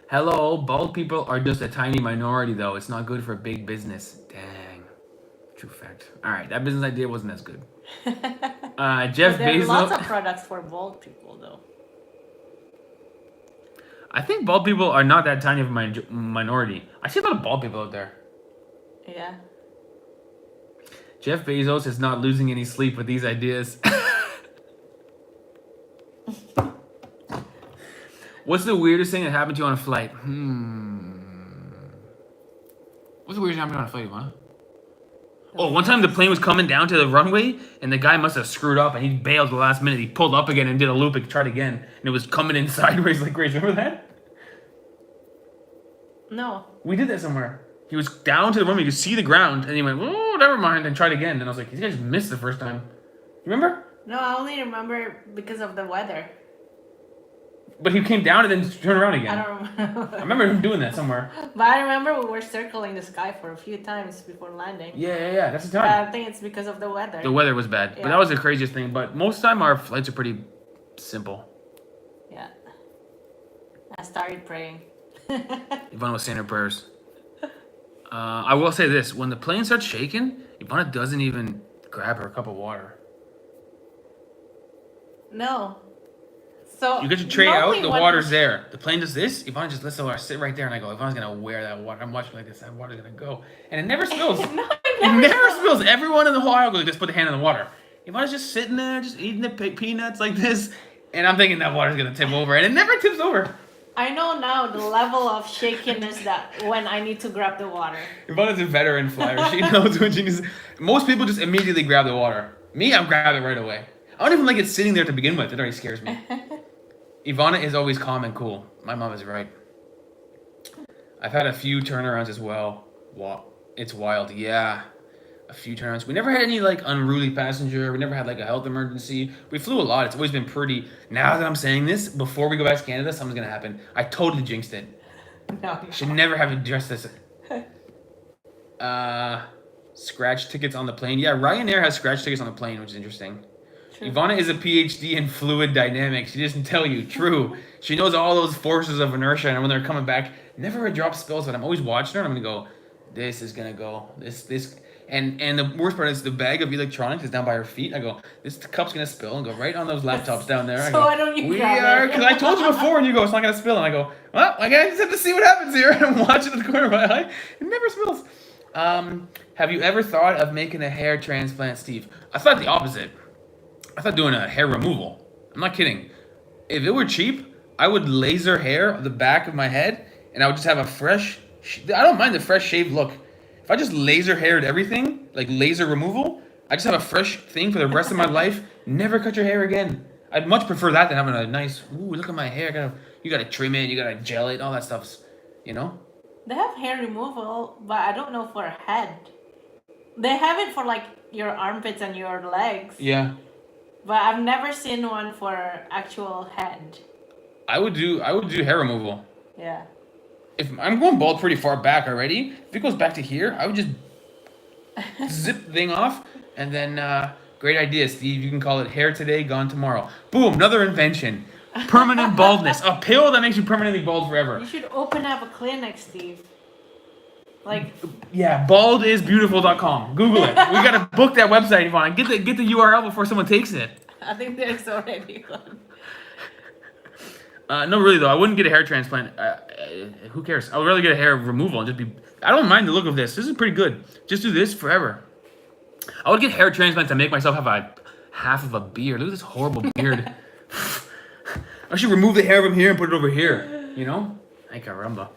Hello, bald people are just a tiny minority, though. It's not good for big business. Dang. True fact. All right, that business idea wasn't as good. Jeff But there are Bezos. lots of products for bald people, though. I think bald people are not that tiny of a minority. I see a lot of bald people out there. Yeah. Jeff Bezos is not losing any sleep with these ideas. What's the weirdest thing that happened to you on a flight? What's the weirdest thing that happened on a flight, huh? Oh, one time the plane was coming down to the runway, and the guy must have screwed up, and he bailed at the last minute. He pulled up again and did a loop and tried again, and it was coming in sideways like crazy. Remember that? No. We did that somewhere. He was down to the runway, you could see the ground, and he went, oh, never mind, and tried again. And I was like, these guys missed the first time. Remember? No, I only remember because of the weather. But he came down and then turned around again. I don't remember. I remember him doing that somewhere. But I remember we were circling the sky for a few times before landing. Yeah, that's the But time. I think it's because of the weather. The weather was bad, but Yeah. that was the craziest thing. But most of the time, our flights are pretty simple. Yeah. I started praying. Ivana was saying her prayers. I will say this: when the plane starts shaking, Ivana doesn't even grab her cup of water. No. So You get your tray normally out, the when- water's there. The plane does this, Ivana just lets the water sit right there, and I go, Ivana's gonna wear that water. I'm watching like this, that water's gonna go, and it never spills. No, It never spills. Everyone in the whole aisle goes, just put the hand in the water. Ivana's just sitting there, just eating the peanuts like this, and I'm thinking that water's gonna tip over, and it never tips over. I know now the level of shakiness that when I need to grab the water. Ivana's a veteran flyer. She knows when she needs. Most people just immediately grab the water. Me, I'm grabbing it right away. I don't even like it sitting there to begin with. It already scares me. Ivana is always calm and cool. My mom is right. I've had a few turnarounds as well. Wow, it's wild. Yeah, a few turnarounds. We never had any like unruly passenger. We never had like a health emergency. We flew a lot. It's always been pretty. Now that I'm saying this, before we go back to Canada, something's gonna happen. I totally jinxed it. No. Should never have addressed this. Scratch tickets on the plane. Yeah, Ryanair has scratch tickets on the plane, which is interesting. True. Ivana is a PhD in fluid dynamics. She doesn't tell you. True. She knows all those forces of inertia, and when they're coming back, never a drop spills, but I'm always watching her, and I'm gonna go, this is gonna go. This. And the worst part is the bag of electronics is down by her feet. I go, this cup's gonna spill, and go right on those laptops down there. I So go, why don't you we grab are, it? because I told you before, and you go, it's not gonna spill. And I go, well, I just have to see what happens here. And I'm watching in the corner of my eye. It never spills. Have you ever thought of making a hair transplant, Steve? I thought the opposite. I thought doing a hair removal. I'm not kidding. If it were cheap, I would laser hair the back of my head, and I would just have a fresh. I don't mind the fresh shaved look. If I just laser haired everything, like laser removal, I just have a fresh thing for the rest of my life. Never cut your hair again. I'd much prefer that than having a nice. Ooh, look at my hair. You gotta trim it. You gotta gel it. All that stuff's, you know. They have hair removal, but I don't know for a head. They have it for like your armpits and your legs. Yeah. But I've never seen one for actual head. I would do hair removal. Yeah. If I'm going bald pretty far back already, if it goes back to here, I would just zip the thing off, and then great idea, Steve. You can call it hair today, gone tomorrow. Boom, another invention. Permanent baldness. A pill that makes you permanently bald forever. You should open up a clinic, Steve. Like, Yeah, baldisbeautiful.com. Google it. We gotta book that website, Yvonne. Get the URL before someone takes it. I think there's already one. No, really though, I wouldn't get a hair transplant. Who cares? I would rather get a hair removal and just be. I don't mind the look of this. This is pretty good. Just do this forever. I would get hair transplants to make myself have a half of a beard. Look at this horrible beard. I should remove the hair from here and put it over here. You know? Ay caramba.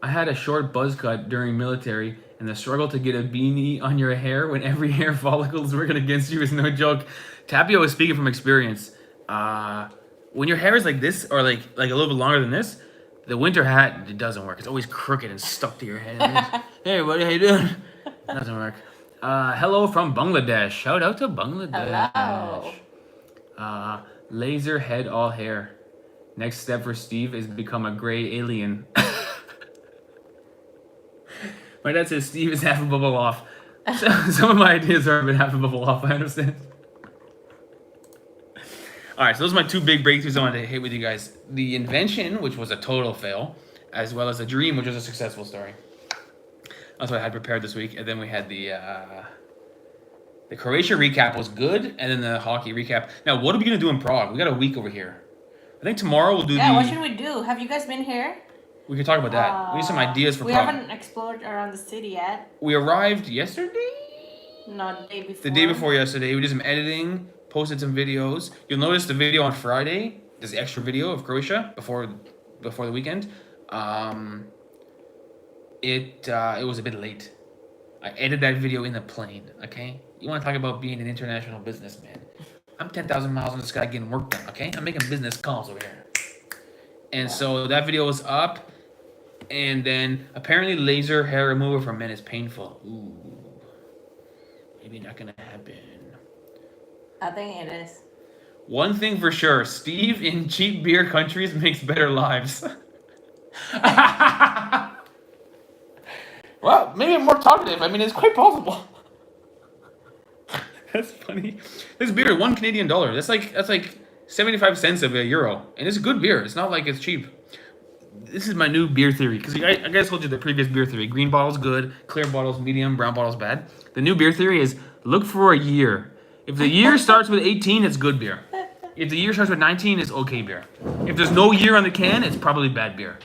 I had a short buzz cut during military, and the struggle to get a beanie on your hair when every hair follicle is working against you is no joke. Tapio is speaking from experience. When your hair is like this, or like a little bit longer than this, the winter hat, it doesn't work. It's always crooked and stuck to your head. Hey, buddy, how you doing? Doesn't work. Hello from Bangladesh. Shout out to Bangladesh. Hello. Laser head all hair. Next step for Steve is become a gray alien. My dad says Steve is half a bubble off. So, some of my ideas are a bit half a bubble off, I understand. All right, so those are my two big breakthroughs I wanted to hit with you guys. The invention, which was a total fail, as well as the dream, which was a successful story. That's what I had prepared this week. And then we had the Croatia recap was good, and then the hockey recap. Now, what are we going to do in Prague? We got a week over here. I think tomorrow we'll do what should we do? Have you guys been here? We can talk about that. We need some ideas for We Prague. haven't explored around the city yet. We arrived yesterday? No, the day before. The day before yesterday. We did some editing, posted some videos. You'll notice the video on Friday. There's the extra video of Croatia before the weekend. It was a bit late. I edited that video in the plane, okay? You want to talk about being an international businessman. I'm 10,000 miles in the sky getting work done, okay? I'm making business calls over here. And so that video was up. And then apparently laser hair removal for men is painful. Ooh. Maybe not going to happen. I think it is. One thing for sure. Steve in cheap beer countries makes better lives. Well, maybe I'm more talkative. I mean, it's quite possible. That's funny. This beer, $1 Canadian. That's like 75 cents of a euro, and it's good beer. It's not like it's cheap. This is my new beer theory because I guys told you the previous beer theory: green bottles good, clear bottles medium, brown bottles bad. The new beer theory is look for a year. If the year starts with 18, it's good beer. If the year starts with 19, it's okay beer. If there's no year on the can, it's probably bad beer.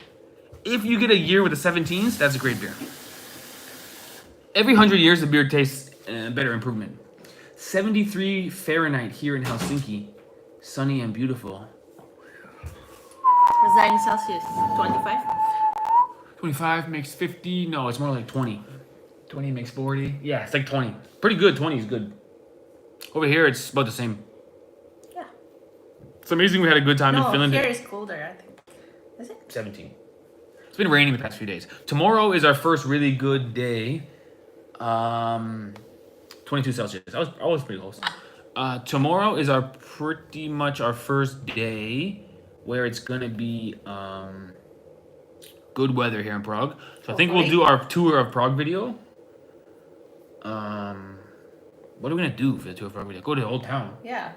If you get a year with the 17s, that's a great beer. Every 100 years, the beer tastes better improvement. 73 Fahrenheit here in Helsinki. Sunny and beautiful. Is that in Celsius? 25? 25 makes 50. No, it's more like 20. 20 makes 40. Yeah, it's like 20. Pretty good. 20 is good. Over here, it's about the same. Yeah. It's amazing we had a good time in Finland. Here is colder, I think. Is it? 17. It's been raining the past few days. Tomorrow is our first really good day. 22 Celsius. I was pretty close. Tomorrow is pretty much our first day where it's gonna be good weather here in Prague. So I think we'll do our tour of Prague video. What are we gonna do for the tour of Prague video? Go to the old town. Yeah.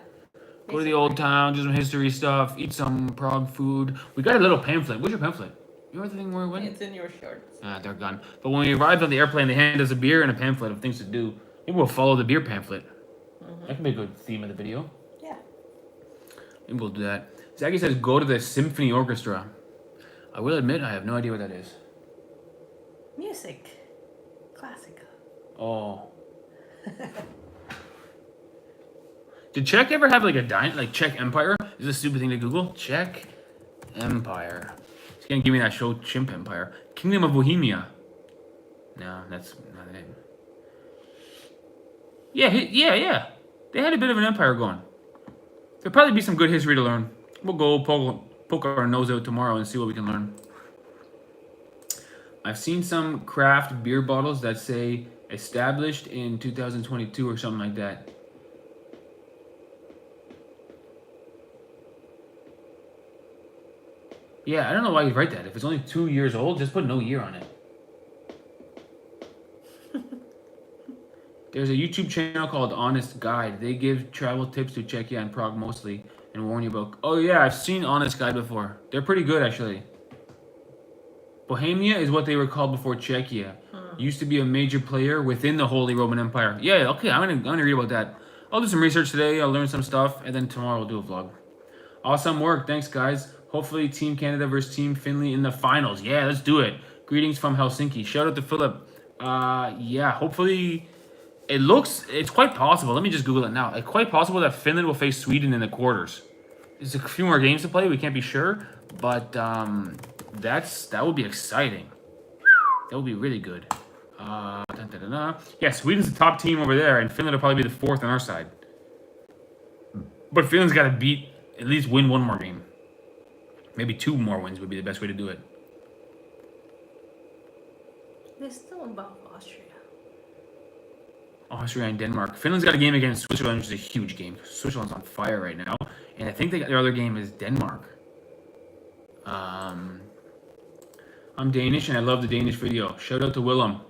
Go to the old town, do some history stuff, eat some Prague food. We got a little pamphlet. What's your pamphlet? You know the thing where we went? It's in your shorts. They're gone. But when we arrived on the airplane, they handed us a beer and a pamphlet of things to do. Maybe we'll follow the beer pamphlet. Mm-hmm. That can be a good theme of the video. Yeah. Maybe we'll do that. Zaki says, go to the symphony orchestra. I will admit, I have no idea what that is. Music. Classical. Oh. Did Czech ever have like a Czech Empire? Is this a stupid thing to Google? Czech Empire. It's gonna give me that show, Chimp Empire. Kingdom of Bohemia. No, that's not the name. Yeah. They had a bit of an empire going. There'll probably be some good history to learn. We'll go poke our nose out tomorrow and see what we can learn. I've seen some craft beer bottles that say established in 2022 or something like that. Yeah, I don't know why you write that. If it's only 2 years old, just put no year on it. There's a YouTube channel called Honest Guide. They give travel tips to Czechia and Prague mostly and warn you about... Oh yeah, I've seen Honest Guide before. They're pretty good actually. Bohemia is what they were called before Czechia. Used to be a major player within the Holy Roman Empire. Yeah, okay, I'm gonna read about that. I'll do some research today, I'll learn some stuff, and then tomorrow I'll do a vlog. Awesome work, thanks guys. Hopefully Team Canada versus Team Finley in the finals. Yeah, let's do it. Greetings from Helsinki. Shout out to Philip. Yeah, hopefully... It's quite possible. Let me just Google it now. It's quite possible that Finland will face Sweden in the quarters. There's a few more games to play. We can't be sure, but that would be exciting. That would be really good. Yeah, Sweden's the top team over there, and Finland will probably be the fourth on our side. But Finland's got to at least win one more game. Maybe 2 more wins would be the best way to do it. They're still above Austria. Austria and Denmark. Finland's got a game against Switzerland, which is a huge game. Switzerland's on fire right now. And I think their other game is Denmark. I'm Danish, and I love the Danish video. Shout out to Willem.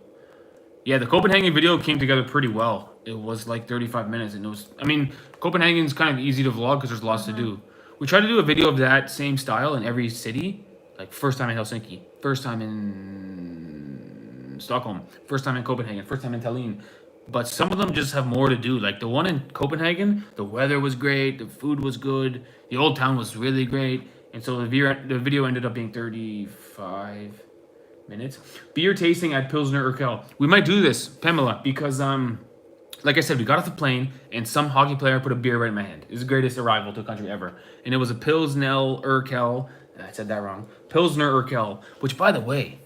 Yeah, the Copenhagen video came together pretty well. It was like 35 minutes, and it was. I mean, Copenhagen's kind of easy to vlog because there's lots to do. We tried to do a video of that same style in every city. Like first time in Helsinki, first time in Stockholm, first time in Copenhagen, first time in Tallinn. But some of them just have more to do. Like the one in Copenhagen, the weather was great, the food was good, the old town was really great, and so the video ended up being 35 minutes. Beer tasting at Pilsner Urquell. We might do this, Pamela, because like I said, we got off the plane and some hockey player put a beer right in my hand. It was the greatest arrival to a country ever, and it was a Pilsner Urquell. I said that wrong. Pilsner Urquell, which by the way,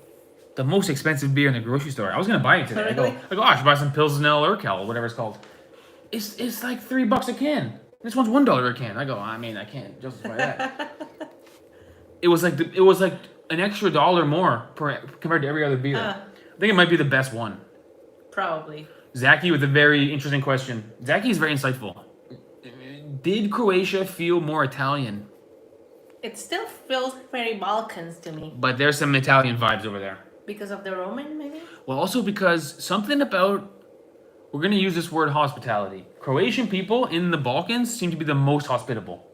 the most expensive beer in the grocery store. I was gonna buy it today. I go, oh, I should buy some Pilsner Urquell, whatever it's called. It's like $3 a can. This one's $1 a can. I go, I mean, I can't justify that. It was like an extra dollar more compared to every other beer. I think it might be the best one. Probably. Zaki with a very interesting question. Zaki is very insightful. Did Croatia feel more Italian? It still feels very Balkans to me. But there's some Italian vibes over there. Because of the Roman, maybe? Well, also because something about, we're going to use this word hospitality. Croatian people in the Balkans seem to be the most hospitable.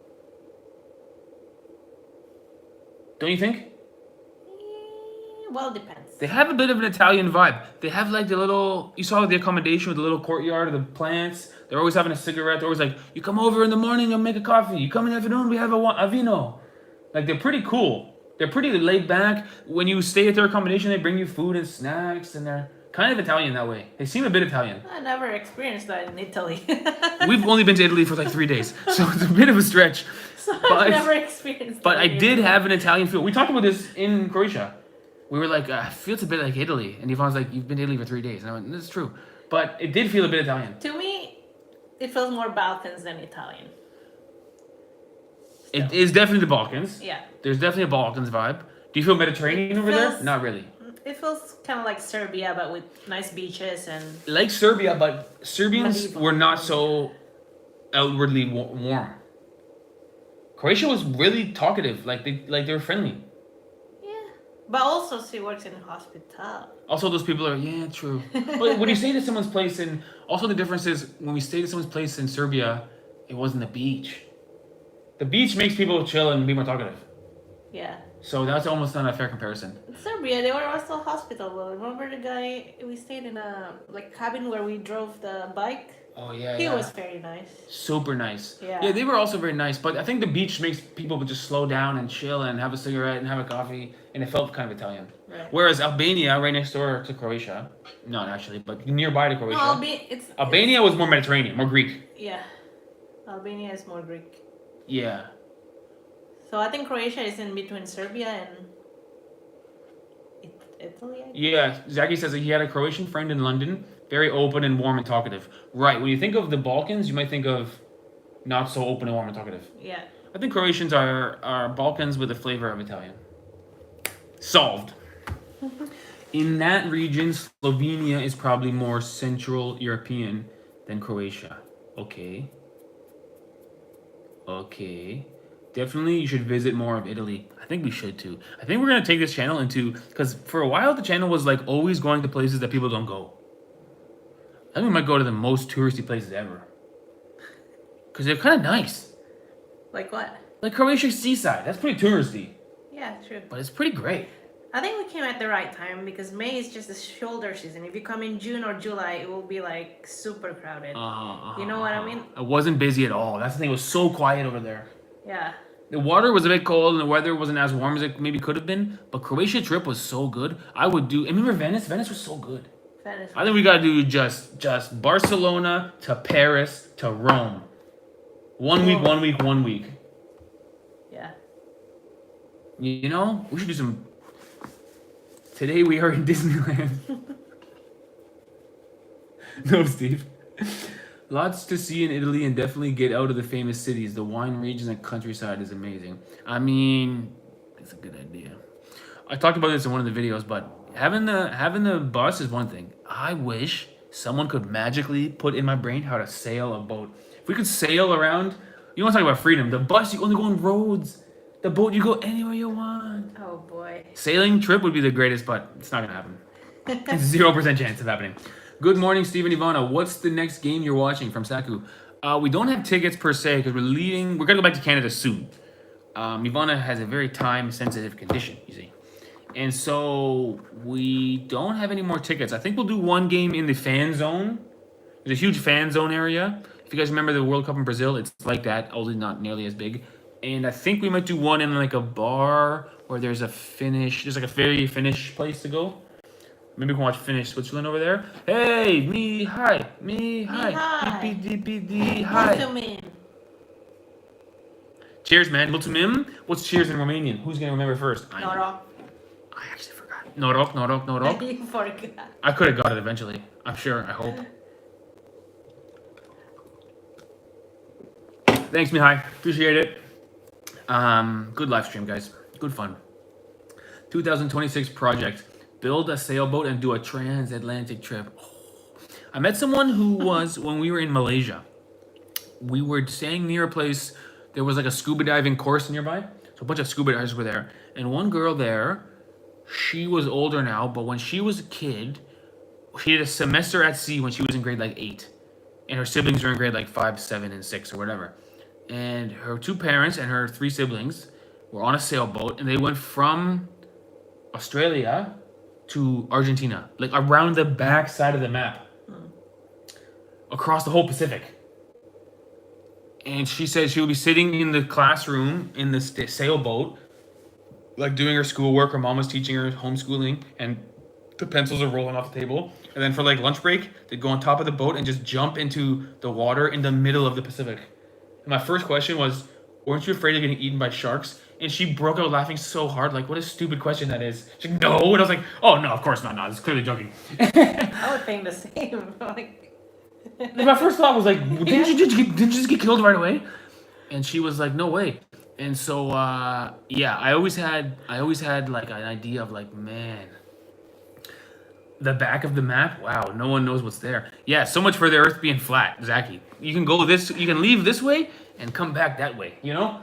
Don't you think? Well, it depends. They have a bit of an Italian vibe. They have like the little, you saw the accommodation with the little courtyard of the plants. They're always having a cigarette. They're always like, you come over in the morning and make a coffee. You come in the afternoon, we have a vino. Like they're pretty cool. They're pretty laid back. When you stay at their accommodation, they bring you food and snacks, and they're kind of Italian that way. They seem a bit Italian. I never experienced that in Italy. We've only been to Italy for like 3 days, so it's a bit of a stretch. So I've never experienced that. But I did have an Italian feel. We talked about this in Croatia. We were like, I feel it's a bit like Italy. And Yvonne's like, you've been to Italy for 3 days. And I went, this is true. But it did feel a bit Italian. To me, it feels more Balkans than Italian. It is definitely the Balkans. Yeah. There's definitely a Balkans vibe. Do you feel Mediterranean over there? Not really. It feels kind of like Serbia, but with nice beaches and... Like Serbia, but Serbians were not so outwardly warm. Croatia was really talkative. Like they were friendly. Yeah. But also she works in hospitality. Also, those people are, yeah, true. But when you stay to someone's place, and also the difference is when we stayed at someone's place in Serbia, it wasn't the beach. The beach makes people chill and be more talkative. Yeah. So that's almost not a fair comparison. In Serbia, they were also hospitable. Remember the guy, we stayed in a cabin where we drove the bike? Oh, yeah, He was very nice. Super nice. Yeah. Yeah, they were also very nice. But I think the beach makes people just slow down and chill and have a cigarette and have a coffee. And it felt kind of Italian. Right. Whereas Albania, right next door to Croatia, not actually, but nearby to Croatia. No, Albania was more Mediterranean, more Greek. Yeah. Albania is more Greek. Yeah. So I think Croatia is in between Serbia and Italy. I guess. Yeah, Zaki says that he had a Croatian friend in London, very open and warm and talkative. Right, when you think of the Balkans, you might think of not so open and warm and talkative. Yeah. I think Croatians are Balkans with a flavor of Italian. Solved. In that region, Slovenia is probably more Central European than Croatia. Okay. Definitely you should visit more of Italy. I think we should too. I think we're going to take this channel into... Because for a while, the channel was like always going to places that people don't go. I think we might go to the most touristy places ever. Because they're kind of nice. Like what? Like Croatia seaside. That's pretty touristy. Yeah, true. But it's pretty great. I think we came at the right time because May is just the shoulder season. If you come in June or July, it will be like super crowded. You know what I mean? It wasn't busy at all. That's the thing. It was so quiet over there. Yeah. The water was a bit cold and the weather wasn't as warm as it maybe could have been. But Croatia trip was so good. I would do... And remember Venice? Venice was so good. Venice. I think we got to do just Barcelona to Paris to Rome. 1 week, 1 week, 1 week. Yeah. You know? We should do some... Today we are in Disneyland. No, Steve. Lots to see in Italy and definitely get out of the famous cities. The wine regions and countryside is amazing. I mean, it's a good idea. I talked about this in one of the videos, but having the bus is one thing. I wish someone could magically put in my brain how to sail a boat. If we could sail around, you want to talk about freedom. The bus, you only go on roads. The boat, you go anywhere you want. Oh boy. Sailing trip would be the greatest, but it's not going to happen. It's 0% chance of happening. Good morning, Stephen Ivana. What's the next game you're watching from Saku? We don't have tickets per se because we're leaving. We're gonna go back to Canada soon. Ivana has a very time-sensitive condition, you see, and so we don't have any more tickets. I think we'll do one game in the fan zone. There's a huge fan zone area. If you guys remember the World Cup in Brazil, it's like that, only not nearly as big. And I think we might do one in like a bar where there's a Finnish, like a very Finnish place to go. Maybe we can watch Finnish Switzerland over there. Hey, me hi, me hi, hi. DPD hi. Mulțumim. Cheers, man. Mulțumim. What's cheers in Romanian? Who's gonna remember first? Noroc. I actually forgot. Noroc, noroc, noroc. You forgot. I could have got it eventually. I'm sure. I hope. Thanks, Mihai. Appreciate it. Good live stream, guys. Good fun. 2026 project. Build a sailboat and do a transatlantic trip. Oh. I met someone who was, when we were in Malaysia, we were staying near a place, there was like a scuba diving course nearby. So a bunch of scuba divers were there. And one girl there, she was older now, but when she was a kid, she did a semester at sea when she was in grade like 8. And her siblings were in grade like 5, 7, and 6 or whatever. And her 2 parents and her 3 siblings were on a sailboat, and they went from Australia to Argentina, like around the back side of the map, across the whole Pacific. And she said she would be sitting in the classroom in the sailboat, like doing her schoolwork. Her mom was teaching her homeschooling, and the pencils are rolling off the table. And then for like lunch break, they'd go on top of the boat and just jump into the water in the middle of the Pacific. And my first question was, weren't you afraid of getting eaten by sharks? And she broke out laughing so hard, like, what a stupid question that is. She's like, no. And I was like, oh, no, of course not. No, it's clearly joking. I would think the same. Like, my first thought was like, didn't you just get killed right away? And she was like, no way. And so, yeah, I always had like an idea of like, man, the back of the map, wow, no one knows what's there. Yeah, so much for the Earth being flat, Zachy. You can leave this way and come back that way, you know?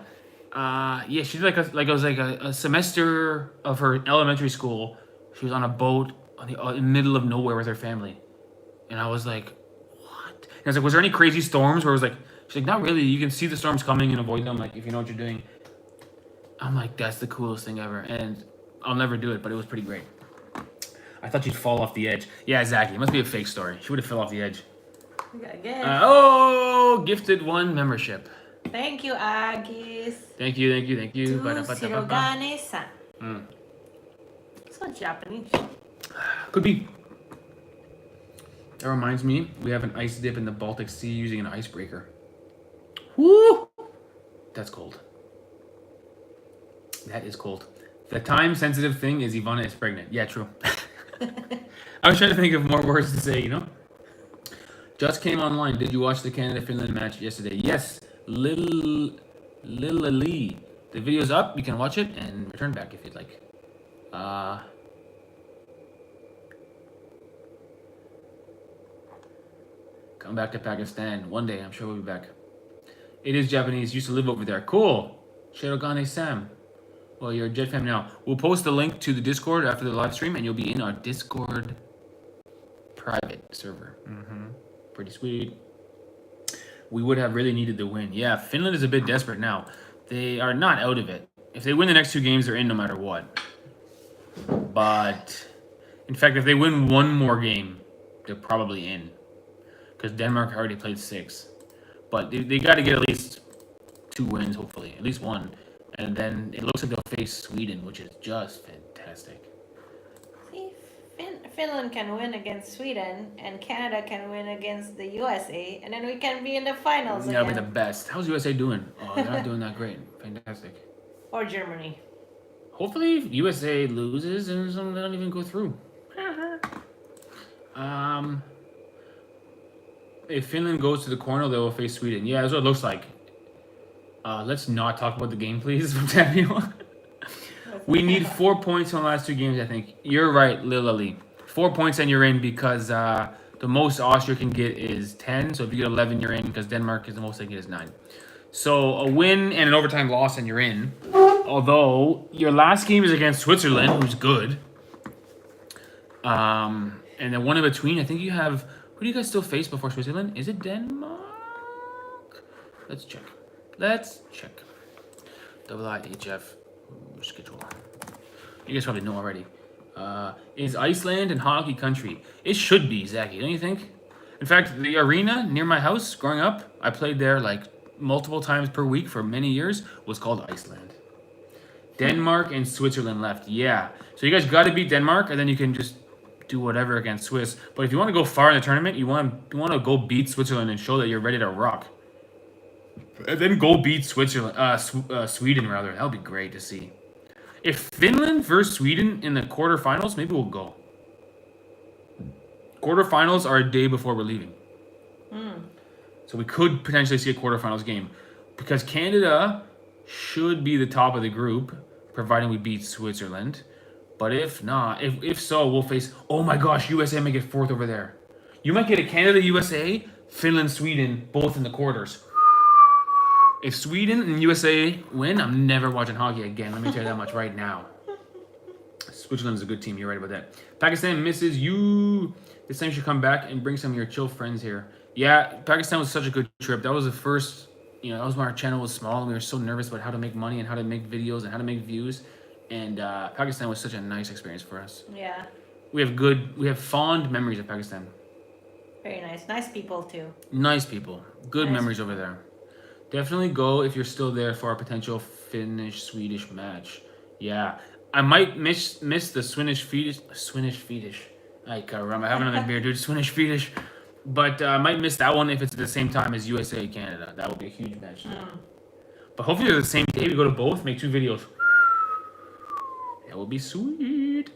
Yeah, she did a semester of her elementary school. She was on a boat in the middle of nowhere with her family, and I was like, what? And I was like, was there any crazy storms? Where it was like, she's like, not really. You can see the storms coming and avoid them, like if you know what you're doing. I'm like, that's the coolest thing ever, and I'll never do it, but it was pretty great. I thought she'd fall off the edge. Yeah, exactly. It must be a fake story. She would have fell off the edge. Oh, gifted 1 membership. Thank you, Agis. Thank you. Sirogane-san. It's not Japanese. Could be. That reminds me, we have an ice dip in the Baltic Sea using an icebreaker. Woo! That's cold. That is cold. The time-sensitive thing is Ivana is pregnant. Yeah, true. I was trying to think of more words to say, you know? Just came online. Did you watch the Canada-Finland match yesterday? Yes. Lil Lee. The video's up. You can watch it and return back if you'd like. Come back to Pakistan. One day, I'm sure we'll be back. It is Japanese. Used to live over there. Cool. Shirogane Sam. Well, you're a Jet fam now. We'll post the link to the Discord after the live stream, and you'll be in our Discord private server. Pretty sweet. We would have really needed the win. Yeah, Finland is a bit desperate now. They are not out of it. If they win the next 2 games, they're in no matter what. But, in fact, if they win 1 more game, they're probably in. Because Denmark already played 6. But they got to get at least 2 wins, hopefully. At least 1. And then it looks like they'll face Sweden, which is just fantastic. See, Finland can win against Sweden, and Canada can win against the USA, and then we can be in the finals That'll again. be the best. How's USA doing? Oh, they're not doing that great. Fantastic. Or Germany. Hopefully USA loses and some they don't even go through. If Finland goes to the corner, they will face Sweden. Yeah, that's what it looks like. Let's not talk about the game, please, from Daniel. We need 4 points in the last 2 games, I think. You're right, Lily. 4 points and you're in because the most Austria can get is 10. So if you get 11, you're in because Denmark is the most they get is 9. So a win and an overtime loss and you're in. Although your last game is against Switzerland, who's good. And And then one in between, I think you have... Who do you guys still face before Switzerland? Is it Denmark? Let's check. IIHF schedule. You guys probably know already. Is Iceland and hockey country? It should be, Zachy, don't you think? In fact, the arena near my house, growing up, I played there like multiple times per week for many years, was called Iceland. Denmark and Switzerland left. Yeah. So you guys got to beat Denmark, and then you can just do whatever against Swiss. But if you want to go far in the tournament, you want to go beat Switzerland and show that you're ready to rock. And then go beat Switzerland, Sweden rather. That would be great to see. If Finland versus Sweden in the quarterfinals, maybe we'll go. Quarterfinals are a day before we're leaving. So we could potentially see a quarterfinals game. Because Canada should be the top of the group, providing we beat Switzerland. But if not, if so, we'll face... Oh my gosh, USA might get fourth over there. You might get a Canada-USA, Finland-Sweden, both in the quarters. If Sweden and USA win, I'm never watching hockey again. Let me tell you that much right now. Switzerland's a good team. You're right about that. Pakistan misses you. This time you should come back and bring some of your chill friends here. Yeah, Pakistan was such a good trip. That was the first, that was when our channel was small and we were so nervous about how to make money and how to make videos and how to make views. And Pakistan was such a nice experience for us. Yeah. We have fond memories of Pakistan. Very nice. Nice people too. Nice people. Good Nice. memories over there. Definitely go if you're still there for our potential Finnish-Swedish match. Yeah. I might miss the Swedish. Ay, caramba, I have another beer, dude. Swedish. But I might miss that one if it's at the same time as USA Canada. That would be a huge match. But hopefully they're the same day. We go to both, make 2 videos. That would be sweet.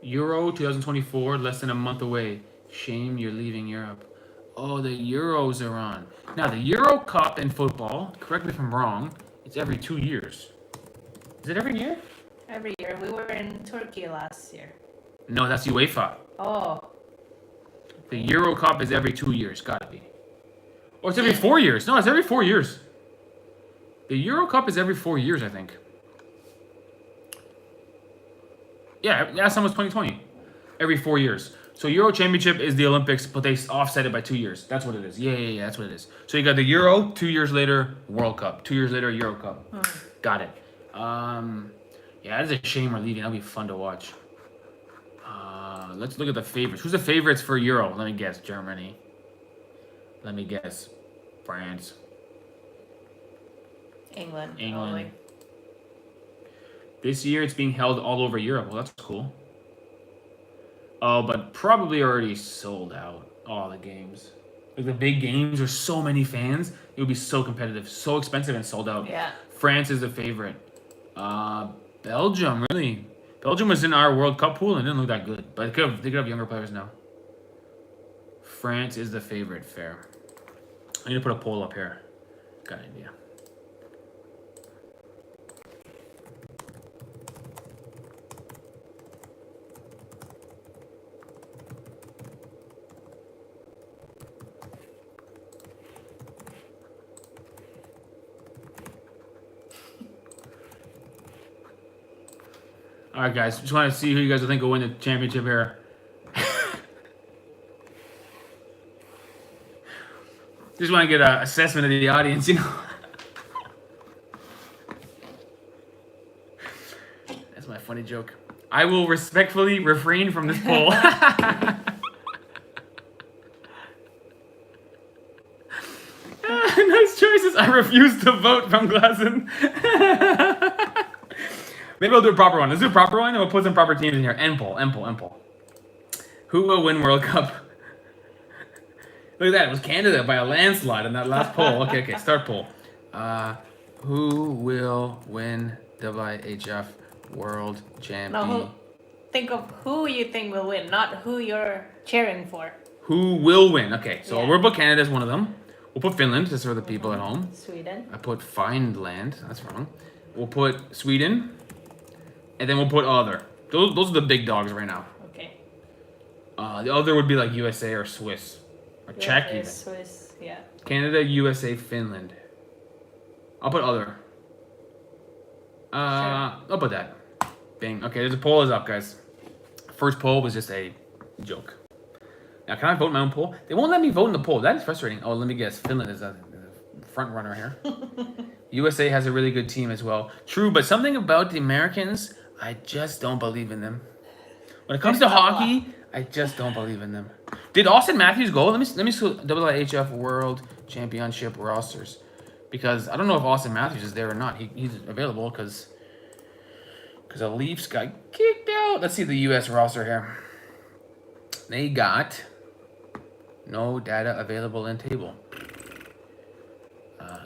Euro 2024, less than a month away. Shame you're leaving Europe. Oh, the Euros are on. Now, the Euro Cup in football, correct me if I'm wrong, it's every 2 years. Is it every year? Every year. We were in Turkey last year. No, that's UEFA. Oh. The Euro Cup is every 2 years. Gotta be. Or it's every 4 years. No, it's every 4 years. The Euro Cup is every 4 years, I think. Yeah, last time was 2020. Every 4 years. So Euro Championship is the Olympics, but they offset it by 2 years. That's what it is. Yeah, that's what it is. So you got the Euro, 2 years later, World Cup. 2 years later, Euro Cup. Got it. Yeah, it's a shame we're leaving. That'll be fun to watch. Let's look at the favorites. Who's the favorites for Euro? Let me guess. Germany. Let me guess. France. England. England. This year it's being held all over Europe. Well, that's cool. Oh, but probably already sold out. All the games. Like the big games, there's so many fans. It would be so competitive, so expensive, and sold out. Yeah. France is the favorite. Belgium, really. Belgium was in our World Cup pool and didn't look that good. But they could have younger players now. France is the favorite. Fair. I need to put a poll up here. Got an idea. All right, guys. Just want to see who you guys think will win the championship here. Just want to get an assessment of the audience, That's my funny joke. I will respectfully refrain from this poll. Nice choices. I refuse to vote from Glassen. Maybe I'll do a proper one. Let's do a proper one, and we'll put some proper teams in here. End poll. Who will win World Cup? Look at that. It was Canada by a landslide in that last poll. Okay. Start poll. Who will win IIHF World Champion? No, think of who you think will win, not who you're cheering for. Who will win? Okay, so Yeah. we'll put Canada as one of them. We'll put Finland, just for the people at home. Sweden. I put Fineland. That's wrong. We'll put Sweden. And then we'll put other. Those are the big dogs right now. Okay. The other would be like USA or Swiss. Or Czech even. Swiss, yeah. Canada, USA, Finland. I'll put other. I'll put that. Bing. Okay, there's a poll is up, guys. first poll was just a joke. Now, can I vote in my own poll? They won't let me vote in the poll. That is frustrating. Oh, let me guess. Finland is a front runner here. USA has a really good team as well. True, but something about the Americans, I just don't believe in them. When it comes to hockey, I just don't believe in them. Did Austin Matthews go? Let me see IIHF World Championship rosters, because I don't know if Austin Matthews is there or not. He's available because the Leafs got kicked out. Let's see the US roster here. They got no data available in table.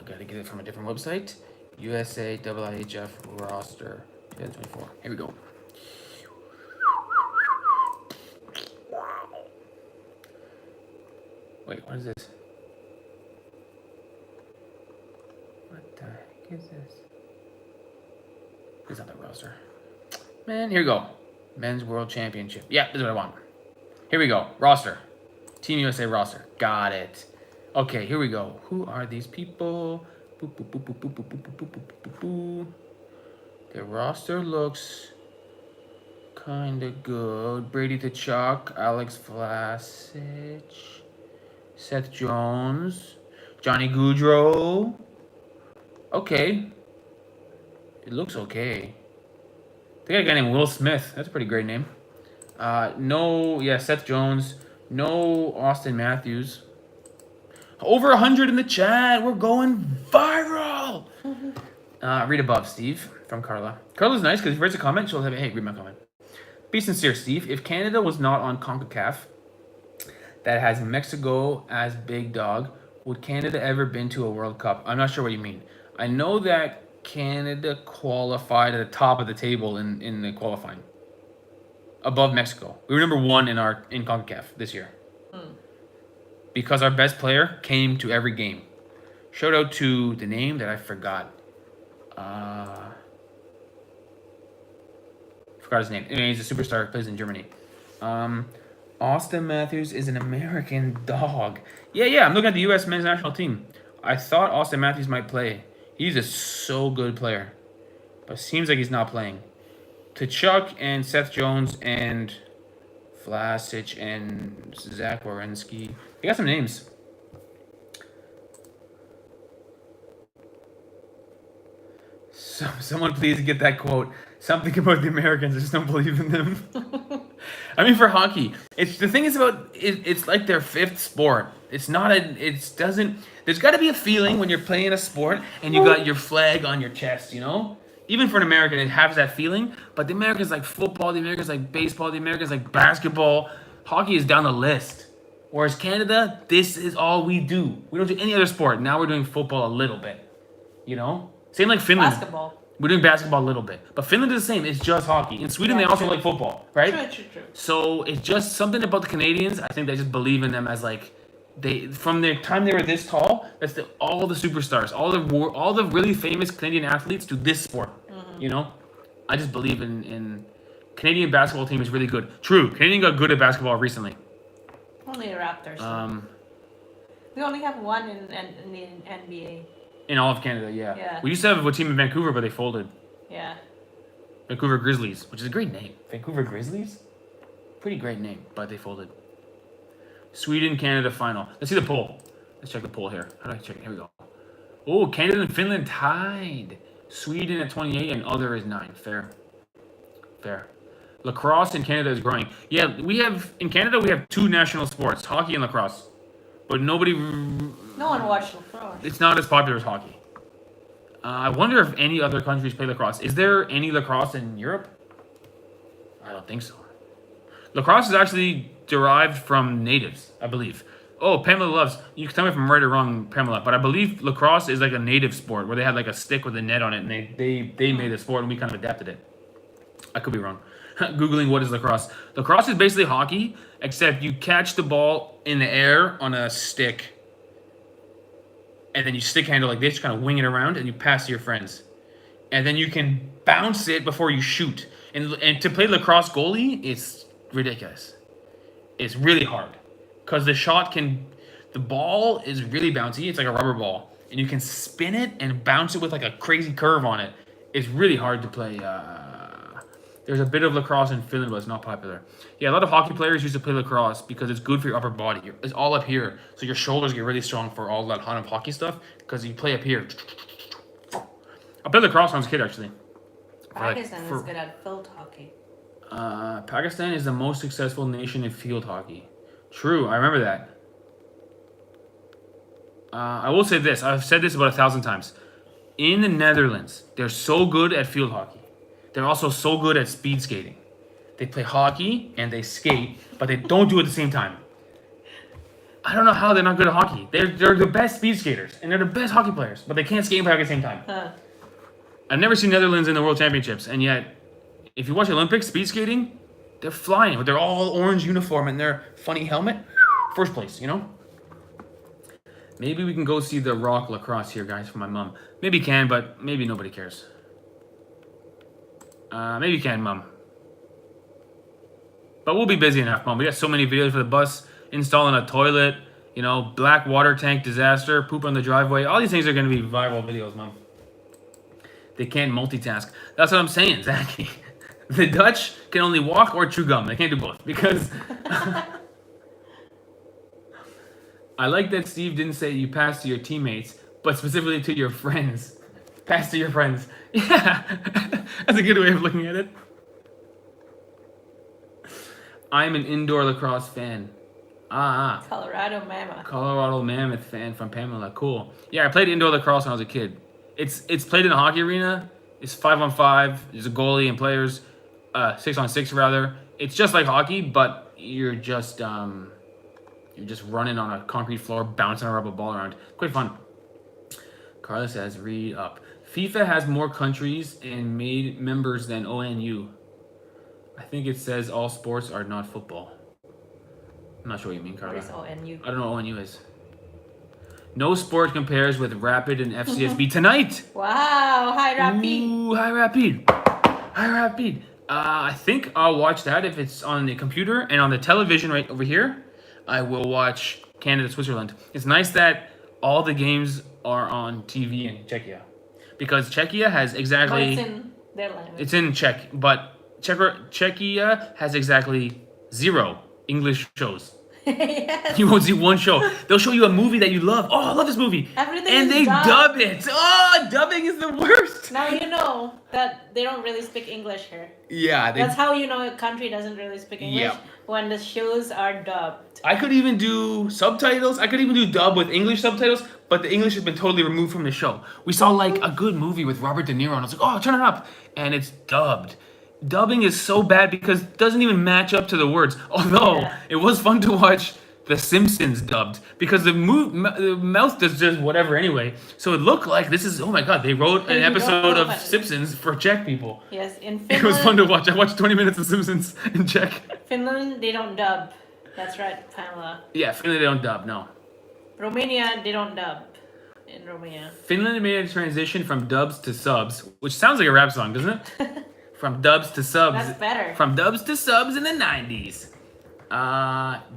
Gotta get it from a different website. USA IIHF roster 2024. Here we go. Wait, what is this? What the heck is this? It's not the roster. Man, here we go. Men's World Championship. Yeah, this is what I want. Here we go. Roster. Team USA roster. Got it. Okay, here we go. Who are these people? Boop, boop, boop, boop, boop, boop, boop, boop, boop, boop, boop. Their roster looks kind of good. Brady Tkachuk, Alex Vlasic, Seth Jones, Johnny Gaudreau. Okay. It looks okay. They got a guy named Will Smith. That's a pretty great name. Seth Jones. No Austin Matthews. Over 100 in the chat. We're going viral. Read above, Steve, from Carla. Carla's nice because if he writes a comment, she'll have, hey, read my comment. Be sincere, Steve. If Canada was not on CONCACAF, that has Mexico as big dog, would Canada ever been to a World Cup? I'm not sure what you mean. I know that Canada qualified at the top of the table in the qualifying. Above Mexico. We were number 1 in CONCACAF this year. Because our best player came to every game. Shout out to the name that I forgot. Forgot his name. Anyway, he's a superstar, plays in Germany. Austin Matthews is an American dog. Yeah, I'm looking at the U.S. men's national team. I thought Austin Matthews might play. He's a so good player. But it seems like he's not playing. Tkachuk and Seth Jones and Vlasic and Zach Werenski. They got some names. Someone please get that quote. Something about the Americans. I just don't believe in them. I mean, for hockey, the thing is about it, it's like their 5th sport. It's not there's got to be a feeling when you're playing a sport and you got your flag on your chest, you know? Even for an American, it has that feeling. But the Americans like football, the Americans like baseball, the Americans like basketball. Hockey is down the list. Whereas Canada, this is all we do. We don't do any other sport. Now we're doing football a little bit. You know? Same like Finland. Basketball. We're doing basketball a little bit. But Finland is the same. It's just hockey. In Sweden, they also like football, right? True. So it's just something about the Canadians. I think they just believe in them as like, from the time they were this tall, that's all the superstars, all the really famous Canadian athletes do this sport. You know? I just believe in Canadian basketball team is really good. True. Canadian got good at basketball recently. Only the Raptors. We only have one in the NBA. In all of Canada, yeah. We used to have a team in Vancouver, but they folded. Yeah. Vancouver Grizzlies, which is a great name. Vancouver Grizzlies? Pretty great name, but they folded. Sweden, Canada final. Let's see the poll. Let's check the poll here. How do I check it? Here we go. Oh, Canada and Finland tied. Sweden at 28 and other is 9. Fair. Lacrosse in Canada is growing. Yeah, in Canada we have 2 national sports, hockey and lacrosse. But no one watched lacrosse. It's not as popular as hockey. I wonder if any other countries play lacrosse. Is there any lacrosse in Europe? I don't think so. Lacrosse is actually derived from natives, I believe. Oh, Pamela loves. You can tell me if I'm right or wrong, Pamela, but I believe lacrosse is like a native sport where they had like a stick with a net on it, and they made the sport, and we kind of adapted it. I could be wrong. Googling what is lacrosse. Lacrosse is basically hockey, except you catch the ball in the air on a stick, and then you stick handle like this, kind of wing it around, and you pass to your friends. And then you can bounce it before you shoot. And to play lacrosse goalie, it's ridiculous. It's really hard. Because the ball is really bouncy. It's like a rubber ball. And you can spin it and bounce it with like a crazy curve on it. It's really hard to play There's a bit of lacrosse in Finland, but it's not popular. Yeah, a lot of hockey players used to play lacrosse because it's good for your upper body. It's all up here, so your shoulders get really strong for all that ton of hockey stuff because you play up here. I played lacrosse when I was a kid, actually. Pakistan is good at field hockey. Pakistan is the most successful nation in field hockey. True, I remember that. I will say this. I've said this about 1,000 times. In the Netherlands, they're so good at field hockey. They're also so good at speed skating. They play hockey and they skate, but they don't do it at the same time. I don't know how they're not good at hockey. They're the best speed skaters, and they're the best hockey players, but they can't skate and play hockey at the same time. I've never seen Netherlands in the World Championships, and yet, if you watch Olympics, speed skating, they're flying with their all orange uniform and their funny helmet. First place, you know? Maybe we can go see the Rock Lacrosse here, guys, for my mom. Maybe you can, but maybe nobody cares. Maybe you can, Mom. But we'll be busy enough, Mom. We got so many videos for the bus, installing a toilet, you know, black water tank disaster, poop on the driveway. All these things are going to be viral videos, Mom. They can't multitask. That's what I'm saying, Zachy. The Dutch can only walk or chew gum. They can't do both because... I like that Steve didn't say you pass to your teammates, but specifically to your friends. Pass to your friends. Yeah, that's a good way of looking at it. I'm an indoor lacrosse fan. Colorado Mammoth. Colorado Mammoth fan from Pamela. Cool. Yeah, I played indoor lacrosse when I was a kid. It's played in a hockey arena. It's 5-on-5. There's a goalie and players. 6-on-6 rather. It's just like hockey, but you're just running on a concrete floor, bouncing a rubber ball around. Quite fun. Carla says, read up. FIFA has more countries and made members than ONU. I think it says all sports are not football. I'm not sure what you mean, Carla. What is ONU? I don't know what ONU is. No sport compares with Rapid and FCSB tonight. Wow, hi Rapid. Ooh, hi Rapid. Hi Rapid. I think I'll watch that if it's on the computer, and on the television right over here, I will watch Canada, Switzerland. It's nice that all the games are on TV in Czechia, because Czechia has exactly... But it's in their language. It's in Czech, but Czechia has exactly 0 English shows. Yes. You won't see one show. They'll show you a movie that you love. Oh, I love this movie. Everything and is they dubbed. dub it. Oh, dubbing is the worst. Now you know that they don't really speak English here. Yeah. That's how you know a country doesn't really speak English. Yeah. When the shows are dubbed. I could even do subtitles. I could even do dub with English subtitles, but the English has been totally removed from the show. We saw like a good movie with Robert De Niro, and I was like, oh, turn it up. And it's dubbed. Dubbing is so bad because it doesn't even match up to the words. Although, it was fun to watch The Simpsons dubbed, because the mouth does just whatever anyway. So it looked like this is, oh my god, they wrote an episode of Simpsons for Czech people. Yes, in Finland. It was fun to watch. I watched 20 minutes of Simpsons in Czech. Finland, they don't dub. That's right, Pamela. Yeah, Finland, they don't dub, no. Romania, they don't dub in Romania. Finland made a transition from dubs to subs, which sounds like a rap song, doesn't it? From dubs to subs. That's better. From dubs to subs in the 90s.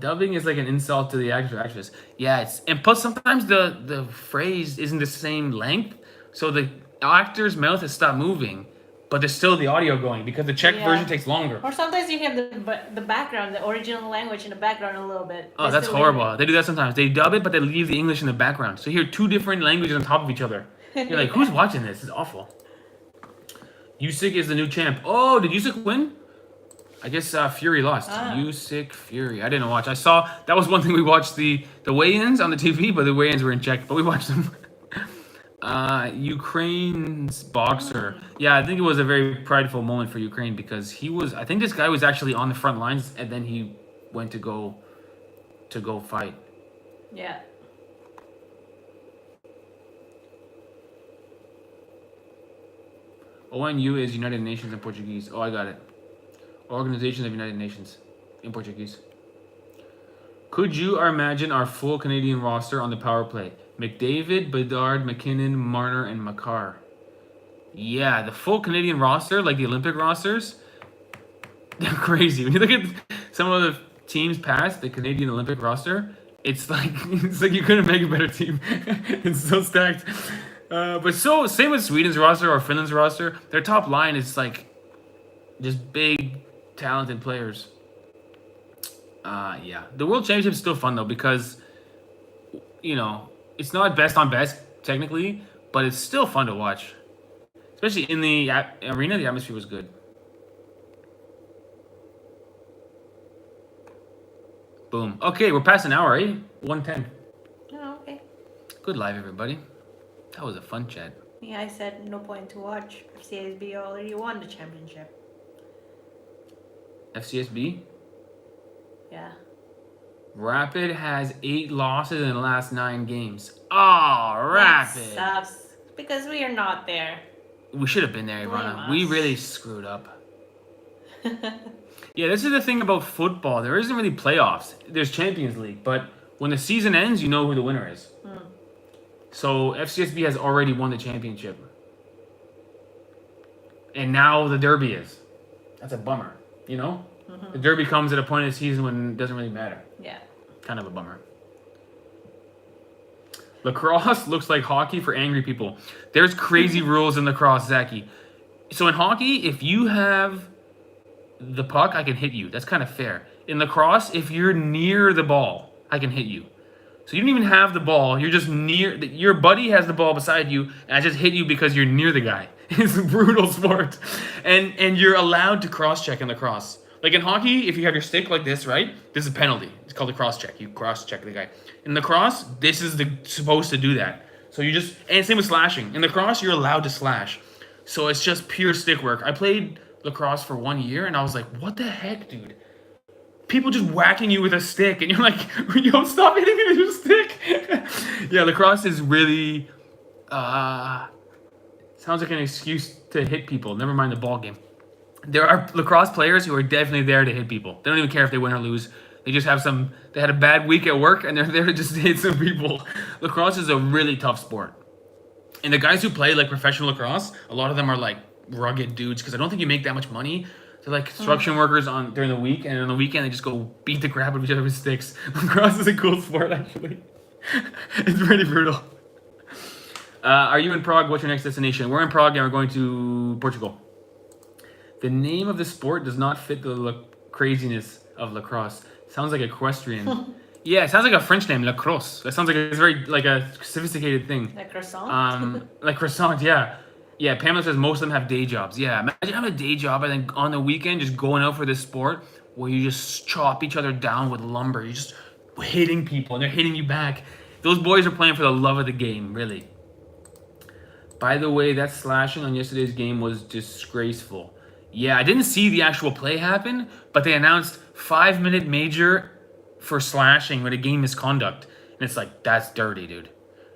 Dubbing is like an insult to the actor or actress. Yeah, and plus sometimes the phrase isn't the same length, so the actor's mouth has stopped moving, but there's still the audio going because the Czech version takes longer. Or sometimes you hear the background, the original language in the background a little bit. Oh, that's horrible. They do that sometimes. They dub it, but they leave the English in the background, so you hear 2 different languages on top of each other. You're like, who's watching this? It's awful. Usyk is the new champ. Oh, did Usyk win? I guess Fury lost. Usyk, Fury. I didn't watch. I saw, that was one thing we watched, the weigh-ins on the TV, but the weigh-ins were in Czech, but we watched them. Ukraine's boxer. Yeah, I think it was a very prideful moment for Ukraine because I think this guy was actually on the front lines and then he went to go fight. Yeah. ONU is United Nations in Portuguese. Oh, I got it. Organization of United Nations in Portuguese. Could you imagine our full Canadian roster on the power play? McDavid, Bedard, McKinnon, Marner, and Makar. Yeah, the full Canadian roster, like the Olympic rosters, they're crazy. When you look at some of the teams past the Canadian Olympic roster, it's like you couldn't make a better team. It's so stacked. But same with Sweden's roster or Finland's roster. Their top line is like Just big, talented players. Yeah. The World Championship is still fun, though, because, you know, it's not best on best, technically, but it's still fun to watch. Especially in the arena, the atmosphere was good. Boom. Okay, we're past an hour, eh? 1:10. Oh, okay. Good live, everybody. That was a fun chat. Yeah, I said no point to watch. CSB already won the championship. FCSB? Yeah. Rapid has 8 losses in the last 9 games. Oh, Rapid! That sucks. Because we are not there. We should have been there, Ivana. Blame We us. really screwed up. Yeah, this is the thing about football. There isn't really playoffs. There's Champions League, but when the season ends, you know who the winner is. So FCSB has already won the championship. And now the Derby is. That's a bummer, you know? The Derby comes at a point in the season when it doesn't really matter. Yeah. Kind of a bummer. Lacrosse looks like hockey for angry people. There's crazy rules in lacrosse, Zaki. So in hockey, if you have the puck, I can hit you. That's kind of fair. In lacrosse, if you're near the ball, I can hit you. So you don't even have the ball. You're just near. Your buddy has the ball beside you, and I just hit you because you're near the guy. It's a brutal sport. And you're allowed to cross-check in lacrosse. Like in hockey, if you have your stick like this, right? This is a penalty. It's called a cross-check. You cross-check the guy. In lacrosse, this is supposed to do that. So you just... And same with slashing. In lacrosse, you're allowed to slash. So it's just pure stick work. I played lacrosse for 1 year, and I was like, what the heck, dude? People just whacking you with a stick, and you're like, yo, stop hitting me with your stick. Yeah, lacrosse is really... sounds like an excuse to hit people. Never mind the ball game. There are lacrosse players who are definitely there to hit people. They don't even care if they win or lose. They just have they had a bad week at work, and they're there to just hit some people. Lacrosse is a really tough sport. And the guys who play, like, professional lacrosse, a lot of them are, like, rugged dudes, because I don't think you make that much money. They're like construction workers during the week, and on the weekend they just go beat the crap out of each other with sticks. Lacrosse is a cool sport, actually. It's pretty brutal. Are you in Prague? What's your next destination? We're in Prague, and we're going to Portugal. The name of the sport does not fit the craziness of lacrosse. Sounds like equestrian. Yeah, it sounds like a French name, Lacrosse. That sounds like it's very like a sophisticated thing. Like croissant? Like croissant, yeah. Yeah, Pamela says most of them have day jobs. Yeah, imagine having a day job and then on the weekend just going out for this sport where you just chop each other down with lumber. You're just hitting people and they're hitting you back. Those boys are playing for the love of the game, really. By the way, that slashing on yesterday's game was disgraceful. Yeah, I didn't see the actual play happen, but they announced 5-minute major for slashing with a game misconduct. And it's like, that's dirty, dude.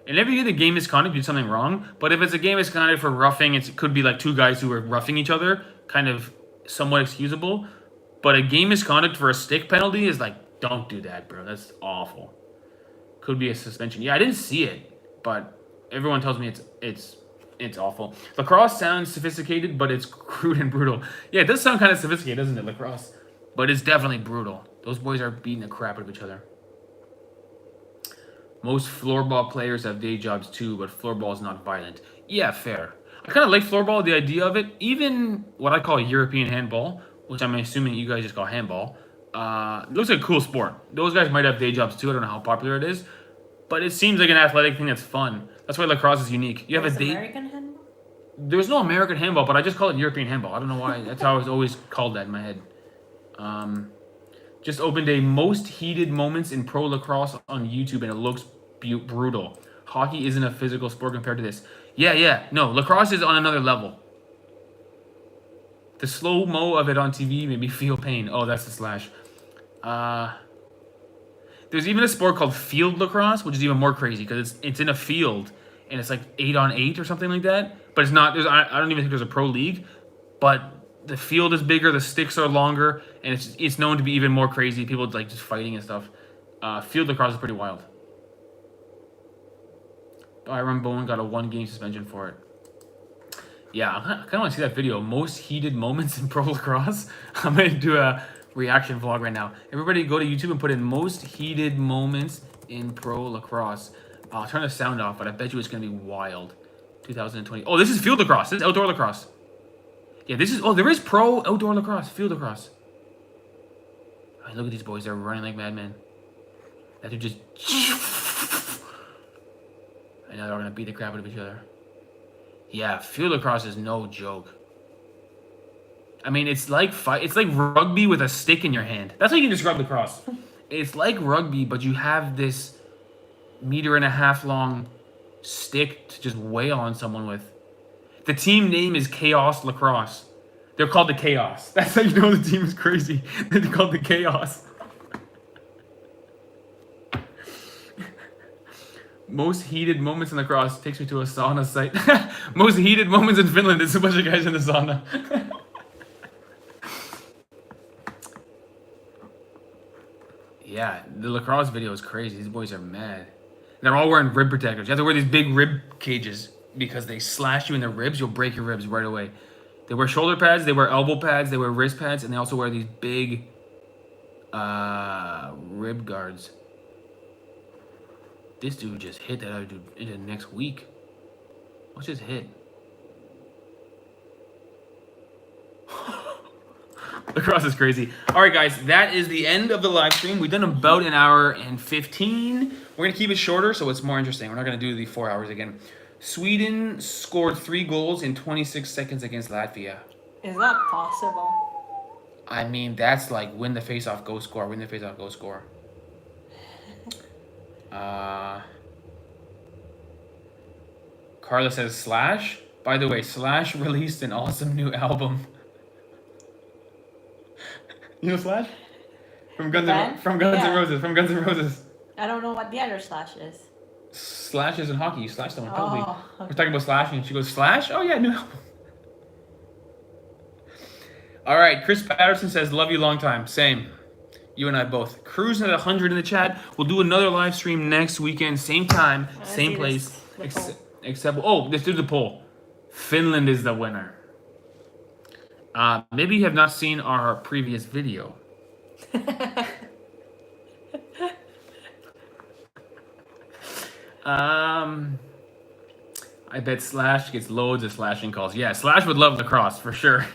And every year the game misconduct, you do something wrong. But if it's a game misconduct for roughing, it could be like 2 guys who are roughing each other, kind of somewhat excusable. But a game misconduct for a stick penalty is like, don't do that, bro. That's awful. Could be a suspension. Yeah, I didn't see it, but everyone tells me it's awful. Lacrosse sounds sophisticated, but it's crude and brutal. Yeah, it does sound kind of sophisticated, doesn't it, lacrosse? But it's definitely brutal. Those boys are beating the crap out of each other. Most floorball players have day jobs too, but floorball is not violent. Yeah, fair. I kind of like floorball, the idea of it. Even what I call European handball, which I'm assuming you guys just call handball, looks like a cool sport. Those guys might have day jobs too. I don't know how popular it is, but it seems like an athletic thing that's fun. That's why lacrosse is unique. You have a day. American handball? There's no American handball, but I just call it European handball. I don't know why. That's how I was always called that in my head. Just opened a most heated moments in pro lacrosse on YouTube, and it looks brutal. Hockey isn't a physical sport compared to this. Yeah. No, lacrosse is on another level. The slow-mo of it on TV made me feel pain. Oh, that's the slash. There's even a sport called field lacrosse, which is even more crazy because it's in a field and it's like 8-on-8 or something like that. But it's not. I don't even think there's a pro league. But the field is bigger, the sticks are longer, and it's known to be even more crazy. People like just fighting and stuff. Field lacrosse is pretty wild. Byron Bowen got a 1-game suspension for it. Yeah, I kind of want to see that video. Most heated moments in pro lacrosse. I'm going to do a reaction vlog right now. Everybody go to YouTube and put in most heated moments in pro lacrosse. I'll turn the sound off, but I bet you it's going to be wild. 2020. Oh, this is field lacrosse. This is outdoor lacrosse. Yeah, this is... Oh, there is pro outdoor lacrosse, field lacrosse. I mean, look at these boys. They're running like madmen. That dude just... I know they're going to beat the crap out of each other. Yeah, field lacrosse is no joke. I mean, it's like rugby with a stick in your hand. That's how you can describe lacrosse. It's like rugby, but you have this 1.5 meter long stick to just wail on someone with. The team name is Chaos Lacrosse. They're called the Chaos. That's how you know the team is crazy. They're called the Chaos. Most heated moments in lacrosse takes me to a sauna site. Most heated moments in Finland is a bunch of guys in the sauna. Yeah, the lacrosse video is crazy. These boys are mad. They're all wearing rib protectors. You have to wear these big rib cages because they slash you in the ribs. You'll break your ribs right away. They wear shoulder pads, they wear elbow pads, they wear wrist pads, and they also wear these big rib guards. This dude just hit that other dude into the next week. What's his hit? Lacrosse is crazy. All right, guys, that is the end of the live stream. We've done about 1 hour and 15. We're going to keep it shorter so it's more interesting. We're not going to do the 4 hours again. Sweden scored 3 goals in 26 seconds against Latvia. Is that possible? I mean, that's like win the face-off, go score. Win the face-off, go score. Carla says Slash. By the way, Slash released an awesome new album. You know Slash? From Guns N' Roses. From Guns N' Roses. I don't know what the other Slash is. Slash is in hockey. You slash someone, probably. Okay. We're talking about slashing. She goes, Slash? Oh, yeah, new album. All right, Chris Patterson says, love you long time. Same. You and I both. Cruising at 100 in the chat. We'll do another live stream next weekend. Same time, same place. Except, oh, let's do the poll. Finland is the winner. Maybe you have not seen our previous video. I bet Slash gets loads of slashing calls. Yeah, Slash would love lacrosse for sure.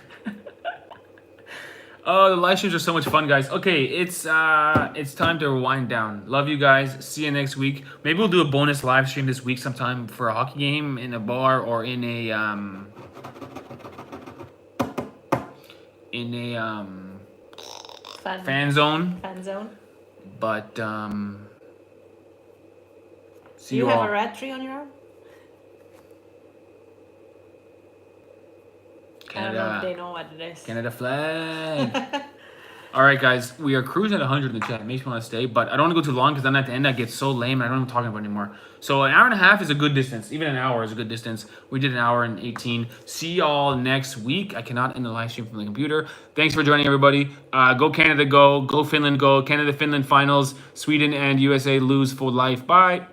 Oh, the live streams are so much fun, guys. Okay, it's time to wind down. Love you guys. See you next week. Maybe we'll do a bonus live stream this week sometime for a hockey game in a bar or in a fan zone. Fan zone. But see You you have all. a red tree on your arm? I don't know if they know what it is. Canada flag. All right, guys, we are cruising at 100 in the chat. It makes me want to stay, but I don't want to go too long because then at the end I get so lame and I don't know what I'm talking about anymore. So 1.5 hours is a good distance. Even an hour is a good distance. We did 1 hour and 18. See y'all next week. I cannot end the live stream from the computer. Thanks for joining, everybody. Go Canada, go. Go Finland, go. Canada-Finland finals. Sweden and USA lose for life. Bye.